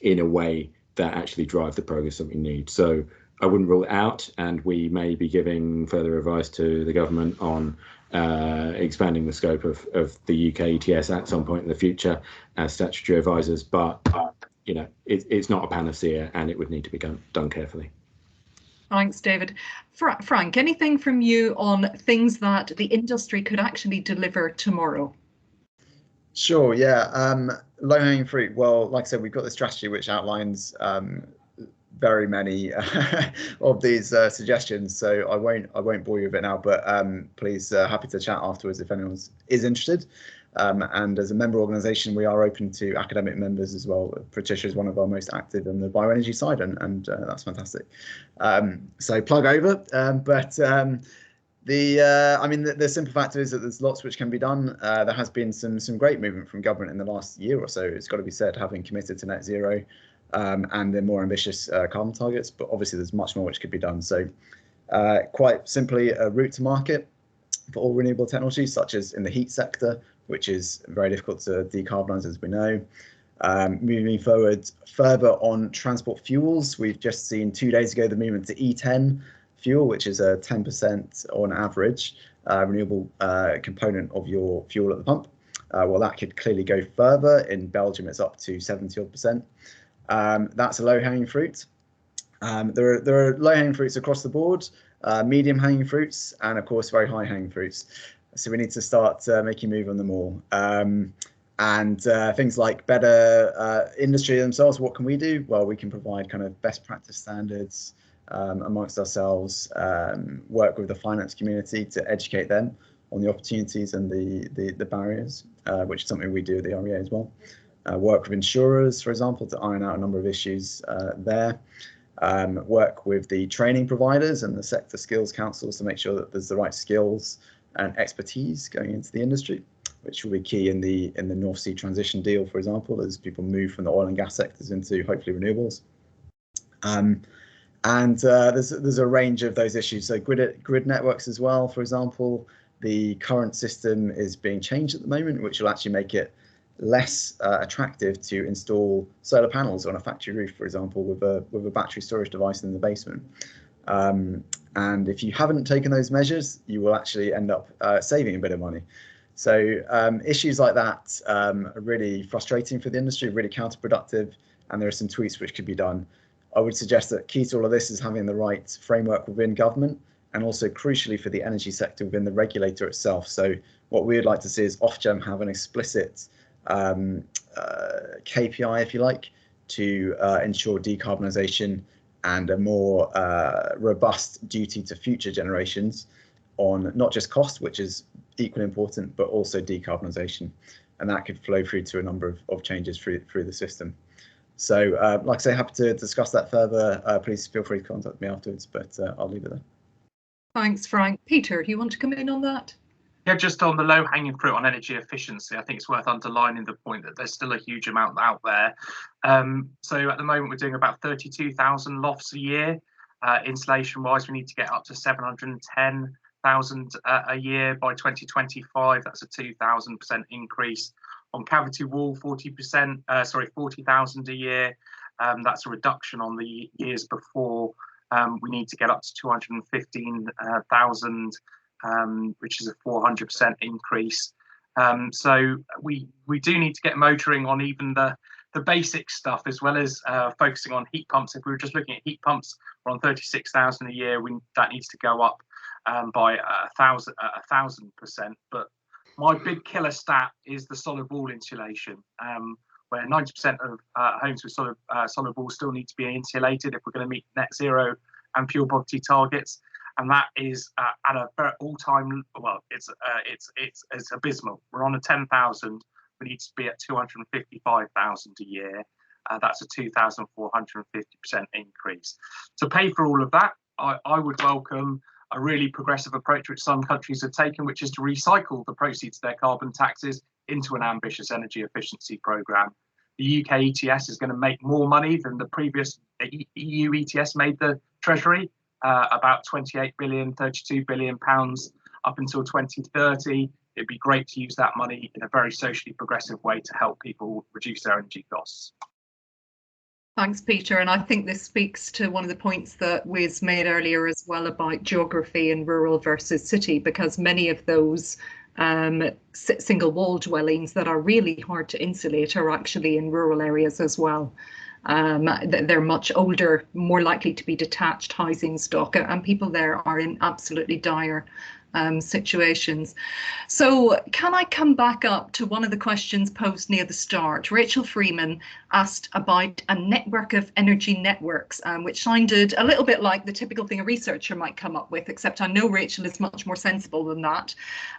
in a way that actually drive the progress that we need. So I wouldn't rule it out, and we may be giving further advice to the government on expanding the scope of the UK ETS at some point in the future as statutory advisors, but you know, it's not a panacea, and it would need to be done carefully. Thanks, David. Frank, anything from you on things that the industry could actually deliver tomorrow? Sure, yeah. Low-hanging fruit. Well, like I said, we've got the strategy which outlines very many of these suggestions, so I won't bore you with it now, but please, happy to chat afterwards if anyone is interested. And as a member organisation, we are open to academic members as well. Patricia is one of our most active on the bioenergy side, and that's fantastic. So plug over, but I mean, the simple fact is that there's lots which can be done. There has been some great movement from government in the last year or so, it's got to be said, having committed to net zero and the more ambitious carbon targets, but obviously there's much more which could be done. So quite simply, a route to market for all renewable technologies, such as in the heat sector, which is very difficult to decarbonise, as we know. Moving forward further on transport fuels, we've just seen 2 days ago the movement to E10 fuel, which is a 10% on average renewable component of your fuel at the pump. Well, that could clearly go further. In Belgium, it's up to 70%. That's a low-hanging fruit. There are low-hanging fruits across the board, medium-hanging fruits, and of course very high-hanging fruits. So we need to start making a move on them all. And things like better industry themselves, what can we do? Well, we can provide kind of best practice standards amongst ourselves, work with the finance community to educate them on the opportunities and the barriers, which is something we do at the REA as well. Work with insurers, for example, to iron out a number of issues there. Work with the training providers and the sector skills councils to make sure that there's the right skills and expertise going into the industry, which will be key in the North Sea transition deal, for example, as people move from the oil and gas sectors into hopefully renewables. There's a range of those issues. So grid networks as well, for example. The current system is being changed at the moment, which will actually make it less attractive to install solar panels on a factory roof, for example, with a battery storage device in the basement. And if you haven't taken those measures, you will actually end up saving a bit of money. So issues like that are really frustrating for the industry, really counterproductive, and there are some tweaks which could be done. I would suggest that key to all of this is having the right framework within government, and also crucially for the energy sector within the regulator itself. So what we would like to see is Ofgem have an explicit KPI, if you like, to ensure decarbonisation and a more robust duty to future generations on not just cost, which is equally important, but also decarbonisation. And that could flow through to a number of changes through the system. So like I say, happy to discuss that further. Please feel free to contact me afterwards, but I'll leave it there. Thanks, Frank. Peter, you want to come in on that? Yeah, just on the low-hanging fruit on energy efficiency, I think it's worth underlining the point that there's still a huge amount out there. So at the moment, we're doing about 32,000 lofts a year. Installation-wise, we need to get up to 710,000 a year by 2025. That's a 2,000% increase. On cavity wall, 40,000 a year. That's a reduction on the years before. We need to get up to 215,000. Which is a 400% increase. So we do need to get motoring on even the the basic stuff, as well as focusing on heat pumps. If we were just looking at heat pumps, we're on 36,000 a year. That needs to go up by 1,000%. But my big killer stat is the solid wall insulation, where 90% of homes with solid walls still need to be insulated if we're going to meet net zero and fuel poverty targets. And that is at a all-time, well, it's abysmal. We're on a 10,000. We need to be at 255,000 a year. That's a 2,450% increase. To pay for all of that, I would welcome a really progressive approach which some countries have taken, which is to recycle the proceeds of their carbon taxes into an ambitious energy efficiency programme. The UK ETS is going to make more money than the previous EU ETS made the Treasury, about 28 billion, 32 billion pounds up until 2030. It'd be great to use that money in a very socially progressive way to help people reduce their energy costs. Thanks, Peter. And I think this speaks to one of the points that Wiz made earlier as well about geography and rural versus city, because many of those single wall dwellings that are really hard to insulate are actually in rural areas as well. They're much older, more likely to be detached housing stock, and people there are in absolutely dire situations. So can I come back up to one of the questions posed near the start? Rachel Freeman asked about a network of energy networks, which sounded a little bit like the typical thing a researcher might come up with, except I know Rachel is much more sensible than that.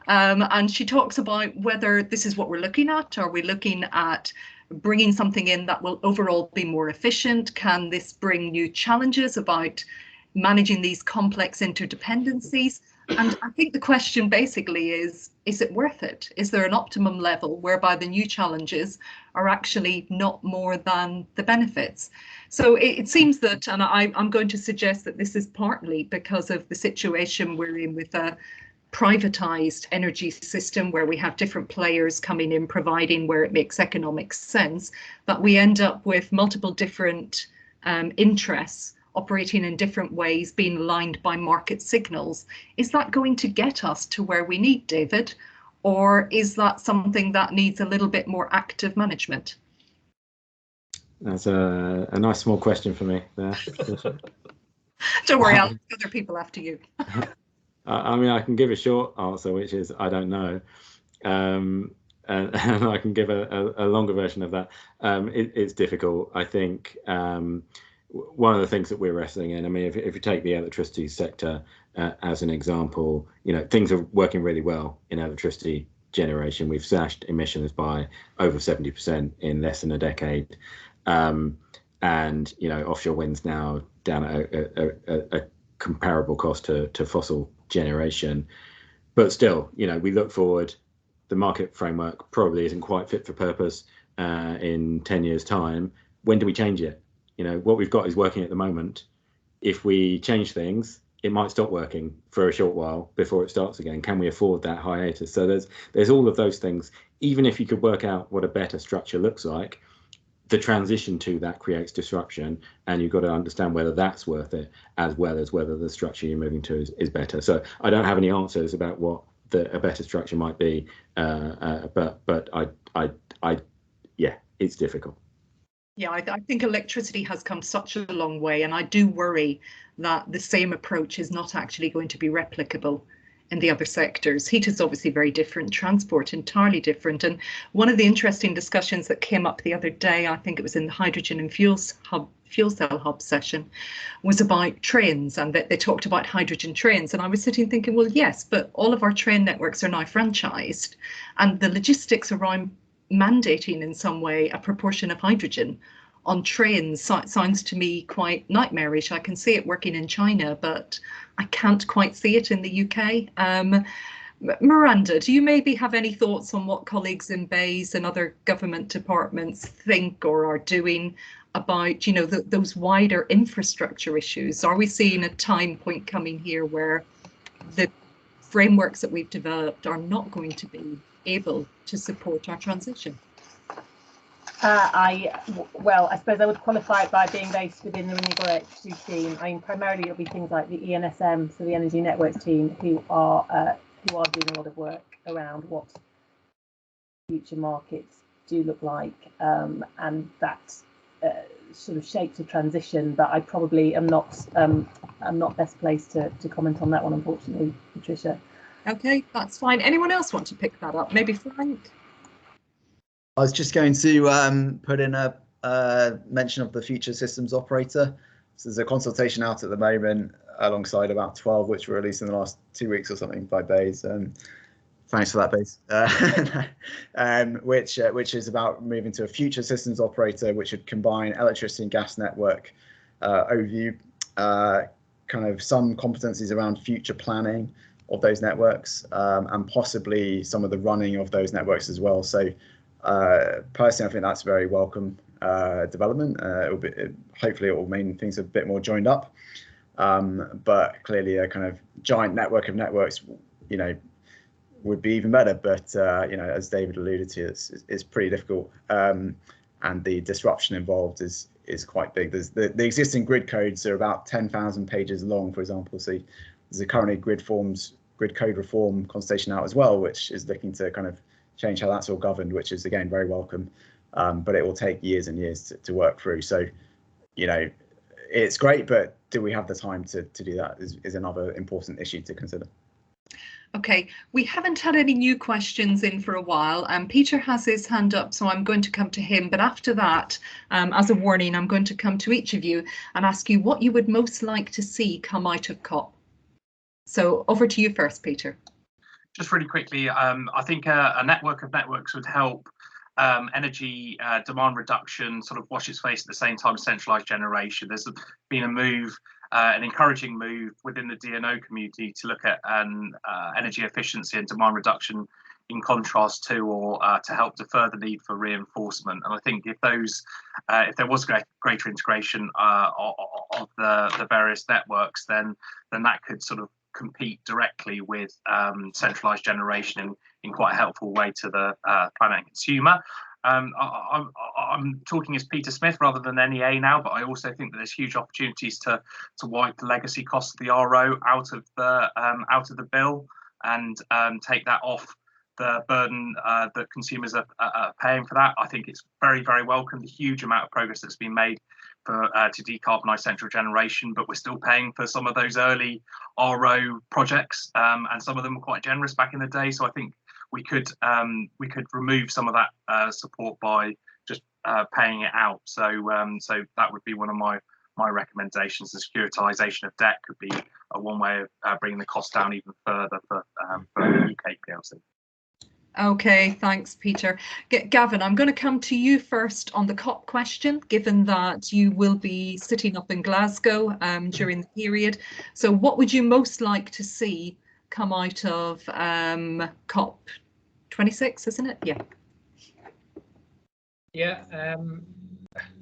And she talks about whether this is what we're looking at. Are we looking at bringing something in that will overall be more efficient? Can this bring new challenges about managing these complex interdependencies? And I think the question basically is it worth it? Is there an optimum level whereby the new challenges are actually not more than the benefits? So it seems that, and I'm going to suggest that this is partly because of the situation we're in with a privatized energy system where we have different players coming in providing where it makes economic sense, that we end up with multiple different interests operating in different ways, being aligned by market signals. Is that going to get us to where we need, David? Or is that something that needs a little bit more active management? That's a nice small question for me there. Don't worry, I'll ask other people after you. I mean, I can give a short answer, which is I don't know. And I can give a longer version of that. It's difficult. I think one of the things that we're wrestling in, I mean, if you take the electricity sector as an example, you know, things are working really well in electricity generation. We've slashed emissions by over 70% in less than a decade. And, you know, offshore wind's now down at a comparable cost to fossil generation. But still, you know, we look forward, the market framework probably isn't quite fit for purpose in 10 years' time. When do we change it? You know, what we've got is working at the moment. If we change things, it might stop working for a short while before it starts again. Can we afford that hiatus? So there's all of those things. Even if you could work out what a better structure looks like, the transition to that creates disruption, and you've got to understand whether that's worth it, as well as whether the structure you're moving to is better. So I don't have any answers about what a better structure might be, but yeah, it's difficult. Yeah, I think electricity has come such a long way, and I do worry that the same approach is not actually going to be replicable in the other sectors. Heat is obviously very different, transport entirely different. And one of the interesting discussions that came up the other day, I think it was in the Hydrogen and Fuel Cell Hub session, was about trains, and that they talked about hydrogen trains. And I was sitting thinking, well, yes, but all of our train networks are now franchised, and the logistics around mandating in some way a proportion of hydrogen on trains sounds to me quite nightmarish. I can see it working in China, but I can't quite see it in the UK. Miranda, do you maybe have any thoughts on what colleagues in BEIS and other government departments think or are doing about, you know, those wider infrastructure issues? Are we seeing a time point coming here where the frameworks that we've developed are not going to be able to support our transition? Well, I suppose I would qualify it by being based within the renewable electricity team. I mean, primarily it'll be things like the ENSM, so the Energy Networks team, who are doing a lot of work around what future markets do look like, and that sort of shapes a transition. But I probably am not best placed to comment on that one, unfortunately, Patricia. Okay, that's fine. Anyone else want to pick that up? Maybe Frank? I was just going to put in a mention of the future systems operator. So there's a consultation out at the moment alongside about 12 which were released in the last 2 weeks or something by Bays. Thanks for that, Bays. Which is about moving to a future systems operator, which would combine electricity and gas network overview, kind of some competencies around future planning of those networks, and possibly some of the running of those networks as well. So personally, I think that's a very welcome development. Hopefully it will mean things are a bit more joined up, but clearly a kind of giant network of networks, would be even better. But as David alluded to, it's pretty difficult, and the disruption involved is quite big. There's the existing grid codes are about 10,000 pages long, for example. So there's a currently grid code reform consultation out as well, which is looking to kind of change how that's all governed, which is again very welcome, but it will take years and years to work through. So it's great, but do we have the time to do that is another important issue to consider. Okay, we haven't had any new questions in for a while, and Peter has his hand up, so I'm going to come to him. But after that, as a warning, I'm going to come to each of you and ask you what you would most like to see come out of COP. So over to you first, Peter. Just really quickly, I think a network of networks would help energy demand reduction sort of wash its face at the same time as centralised generation. There's been a move, an encouraging move within the DNO community to look at energy efficiency and demand reduction in contrast to, or to help defer the need for reinforcement. And I think if there was greater integration of the various networks, then that could sort of compete directly with centralised generation in quite a helpful way to the planet and consumer. I'm talking as Peter Smith rather than NEA now, but I also think that there's huge opportunities to wipe the legacy costs of the RO out of the bill and take that off the burden that consumers are paying for that. I think it's very, very welcome, the huge amount of progress that's been made to decarbonise central generation, but we're still paying for some of those early RO projects, and some of them were quite generous back in the day. So I think we could remove some of that support by just paying it out. So that would be one of my recommendations. The securitisation of debt could be one way of bringing the cost down even further for UK PLC. Okay, thanks, Peter. Gavin, I'm going to come to you first on the COP question, given that you will be sitting up in Glasgow during the period. So what would you most like to see come out of COP26, isn't it? Yeah. Yeah,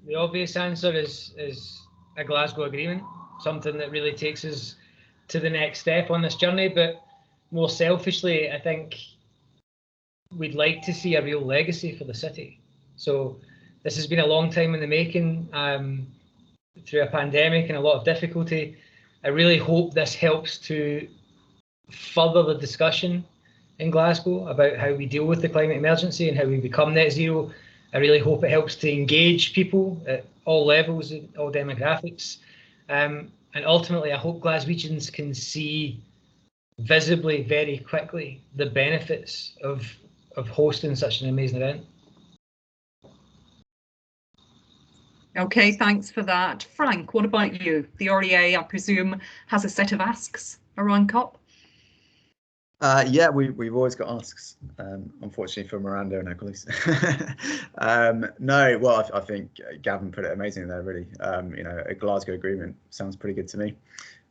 the obvious answer is a Glasgow agreement, something that really takes us to the next step on this journey. But more selfishly, I think we'd like to see a real legacy for the city. So this has been a long time in the making, through a pandemic and a lot of difficulty. I really hope this helps to further the discussion in Glasgow about how we deal with the climate emergency and how we become net zero. I really hope it helps to engage people at all levels, all demographics. And ultimately, I hope Glaswegians can see visibly, very quickly, the benefits of hosting such an amazing event. Okay, thanks for that. Frank, what about you? The REA, I presume, has a set of asks around COP? Yeah, we've always got asks, unfortunately for Miranda and her colleagues. No, well, I think Gavin put it amazingly there, really. A Glasgow agreement sounds pretty good to me.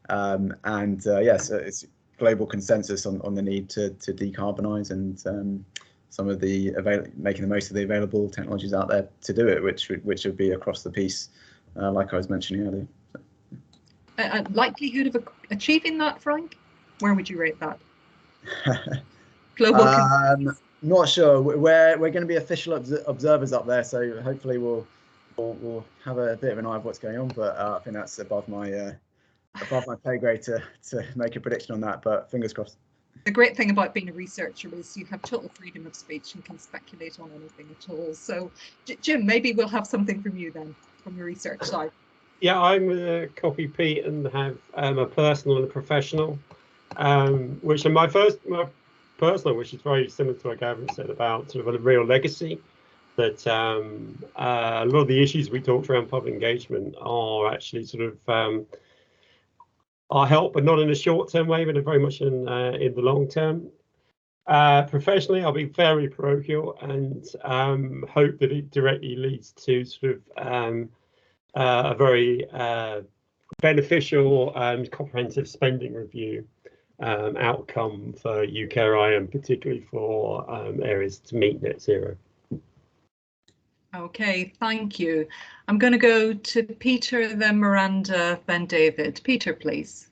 Yes, it's global consensus on the need to decarbonise and some of the making the most of the available technologies out there to do it, which would be across the piece, like I was mentioning earlier. So. Likelihood of achieving that, Frank? Where would you rate that? Global. Not sure. We're going to be official observers up there, so hopefully we'll have a bit of an eye of what's going on. But I think that's above my pay grade to make a prediction on that. But fingers crossed. The great thing about being a researcher is you have total freedom of speech and can speculate on anything at all. So, Jim, maybe we'll have something from you then, from your research side. Yeah, I'm a copy Pete and have a personal and a professional, which are my personal, which is very similar to what Gavin said about sort of a real legacy. That a lot of the issues we talked around public engagement are actually sort of are help, but not in a short-term way, but very much in the long term. Professionally, I'll be very parochial and hope that it directly leads to sort of a very beneficial and comprehensive spending review outcome for UKRI and particularly for areas to meet net zero. Okay, thank you. I'm going to go to Peter, then Miranda, then David. Peter, please.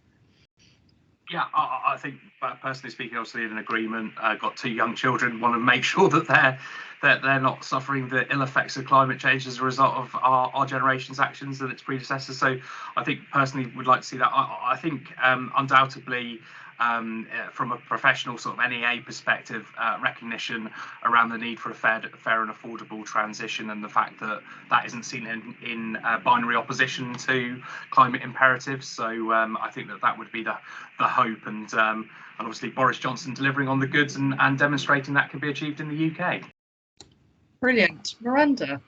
Yeah, I think personally speaking, obviously in agreement. Got 2 young children. Want to make sure that they're not suffering the ill effects of climate change as a result of our generation's actions and its predecessors. So I think personally would like to see that. I think undoubtedly from a professional sort of NEA perspective, recognition around the need for a fair and affordable transition, and the fact that that isn't seen in binary opposition to climate imperatives. So I think that would be the hope, and obviously Boris Johnson delivering on the goods and demonstrating that can be achieved in the UK. Brilliant. Miranda.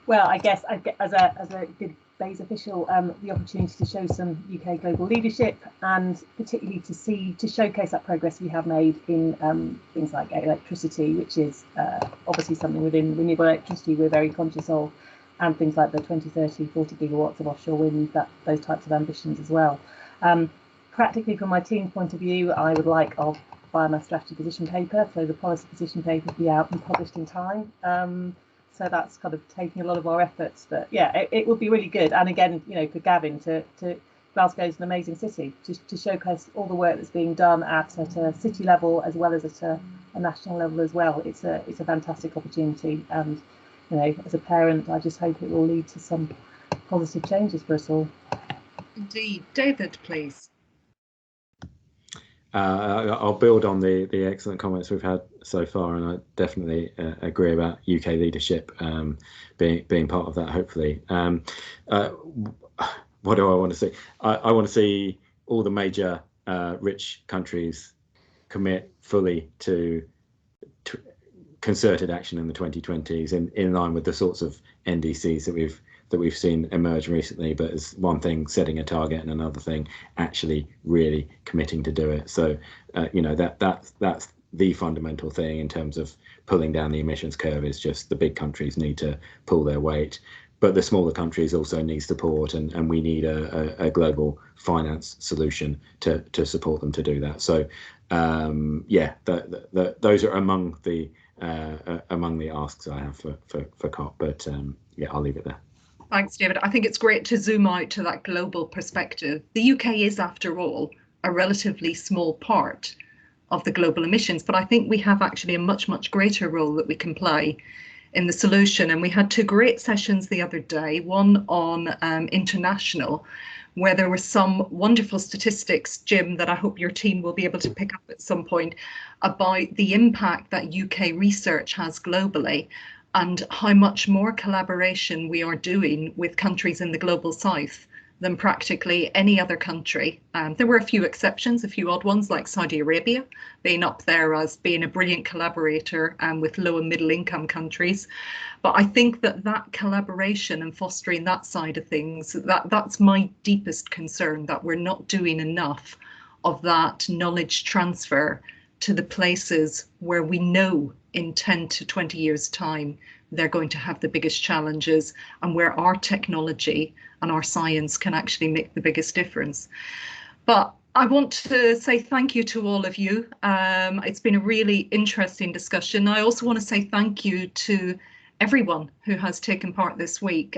Well, I guess as a good BEIS official, the opportunity to show some UK global leadership, and particularly to showcase that progress we have made in things like electricity, which is obviously something within renewable electricity we're very conscious of, and things like the 2030, 40 gigawatts of offshore wind, those types of ambitions as well. Practically, from my team's point of view, I would like our biomass strategy position paper, so the policy position paper, to be out and published in time. So that's kind of taking a lot of our efforts, but yeah, it would be really good. And again, you know, for Gavin, to Glasgow is an amazing city, to showcase all the work that's being done at a city level as well as at a national level as well. It's a fantastic opportunity, and you know, as a parent, I just hope it will lead to some positive changes for us all. Indeed. David, please. I'll build on the excellent comments we've had so far, and I definitely agree about UK leadership being part of that, hopefully. What do I want to see? I want to see all the major rich countries commit fully to concerted action in the 2020s in line with the sorts of NDCs that we've seen emerge recently, but as one thing setting a target and another thing actually really committing to do it. So you know, that's the fundamental thing in terms of pulling down the emissions curve, is just the big countries need to pull their weight, but the smaller countries also need support, and we need a global finance solution to support them to do that. So yeah, those are among the asks I have for COP, but yeah, I'll leave it there. Thanks, David. I think it's great to zoom out to that global perspective. The UK is, after all, a relatively small part of the global emissions, but I think we have actually a much, much greater role that we can play in the solution. And we had 2 great sessions the other day, one on international, where there were some wonderful statistics, Jim, that I hope your team will be able to pick up at some point, about the impact that UK research has globally, and how much more collaboration we are doing with countries in the global south than practically any other country. There were a few exceptions, a few odd ones, like Saudi Arabia being up there as being a brilliant collaborator with low and middle income countries. But I think that collaboration and fostering that side of things, that's my deepest concern, that we're not doing enough of that knowledge transfer to the places where we know in 10 to 20 years' time they're going to have the biggest challenges, and where our technology and our science can actually make the biggest difference. But I want to say thank you to all of you. It's been a really interesting discussion. I also want to say thank you to everyone who has taken part this week.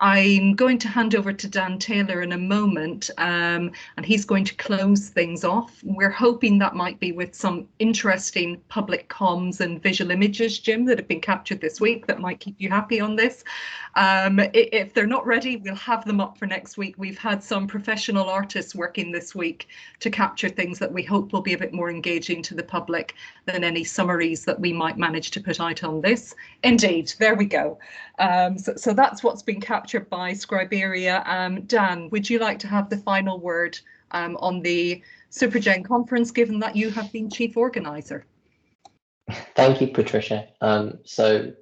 I'm going to hand over to Dan Taylor in a moment, and he's going to close things off. We're hoping that might be with some interesting public comms and visual images, Jim, that have been captured this week that might keep you happy on this. If they're not ready, we'll have them up for next week. We've had some professional artists working this week to capture things that we hope will be a bit more engaging to the public than any summaries that we might manage to put out on this. Indeed, there we go. So that's what's been captured by Scriberia. Dan, would you like to have the final word on the Supergen conference, given that you have been chief organizer? Thank you, Patricia. So,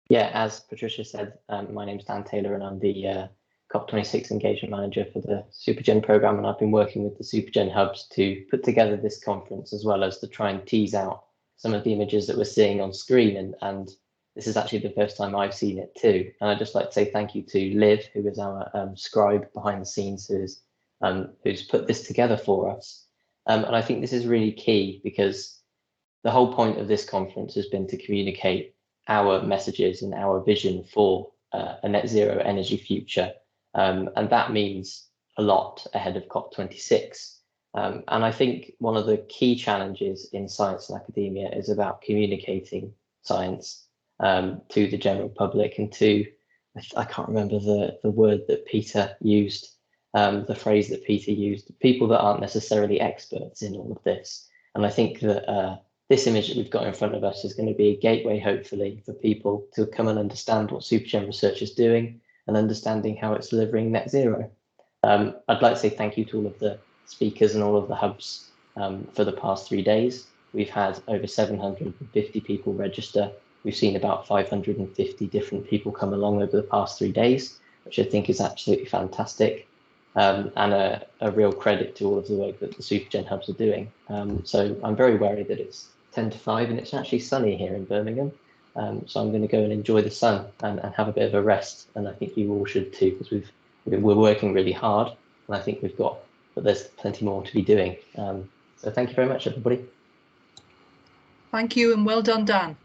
yeah, as Patricia said, my name is Dan Taylor and I'm the COP26 engagement manager for the Supergen program, and I've been working with the Supergen hubs to put together this conference, as well as to try and tease out some of the images that we're seeing on screen, and this is actually the first time I've seen it too. And I'd just like to say thank you to Liv, who is our scribe behind the scenes, who's put this together for us. And I think this is really key, because the whole point of this conference has been to communicate our messages and our vision for a net zero energy future. And that means a lot ahead of COP26. And I think one of the key challenges in science and academia is about communicating science to the general public, and to, I can't remember the word that Peter used, the phrase that Peter used, people that aren't necessarily experts in all of this. And I think that this image that we've got in front of us is going to be a gateway, hopefully, for people to come and understand what Supergen research is doing and understanding how it's delivering net zero. I'd like to say thank you to all of the speakers and all of the hubs for the past 3 days. We've had over 750 people register. We've seen about 550 different people come along over the past 3 days, which I think is absolutely fantastic, and a real credit to all of the work that the Supergen hubs are doing. So I'm very wary that it's 10 to 5 and it's actually sunny here in Birmingham. So I'm going to go and enjoy the sun and have a bit of a rest. And I think you all should too, because we're working really hard, and I think but there's plenty more to be doing. So thank you very much, everybody. Thank you, and well done, Dan.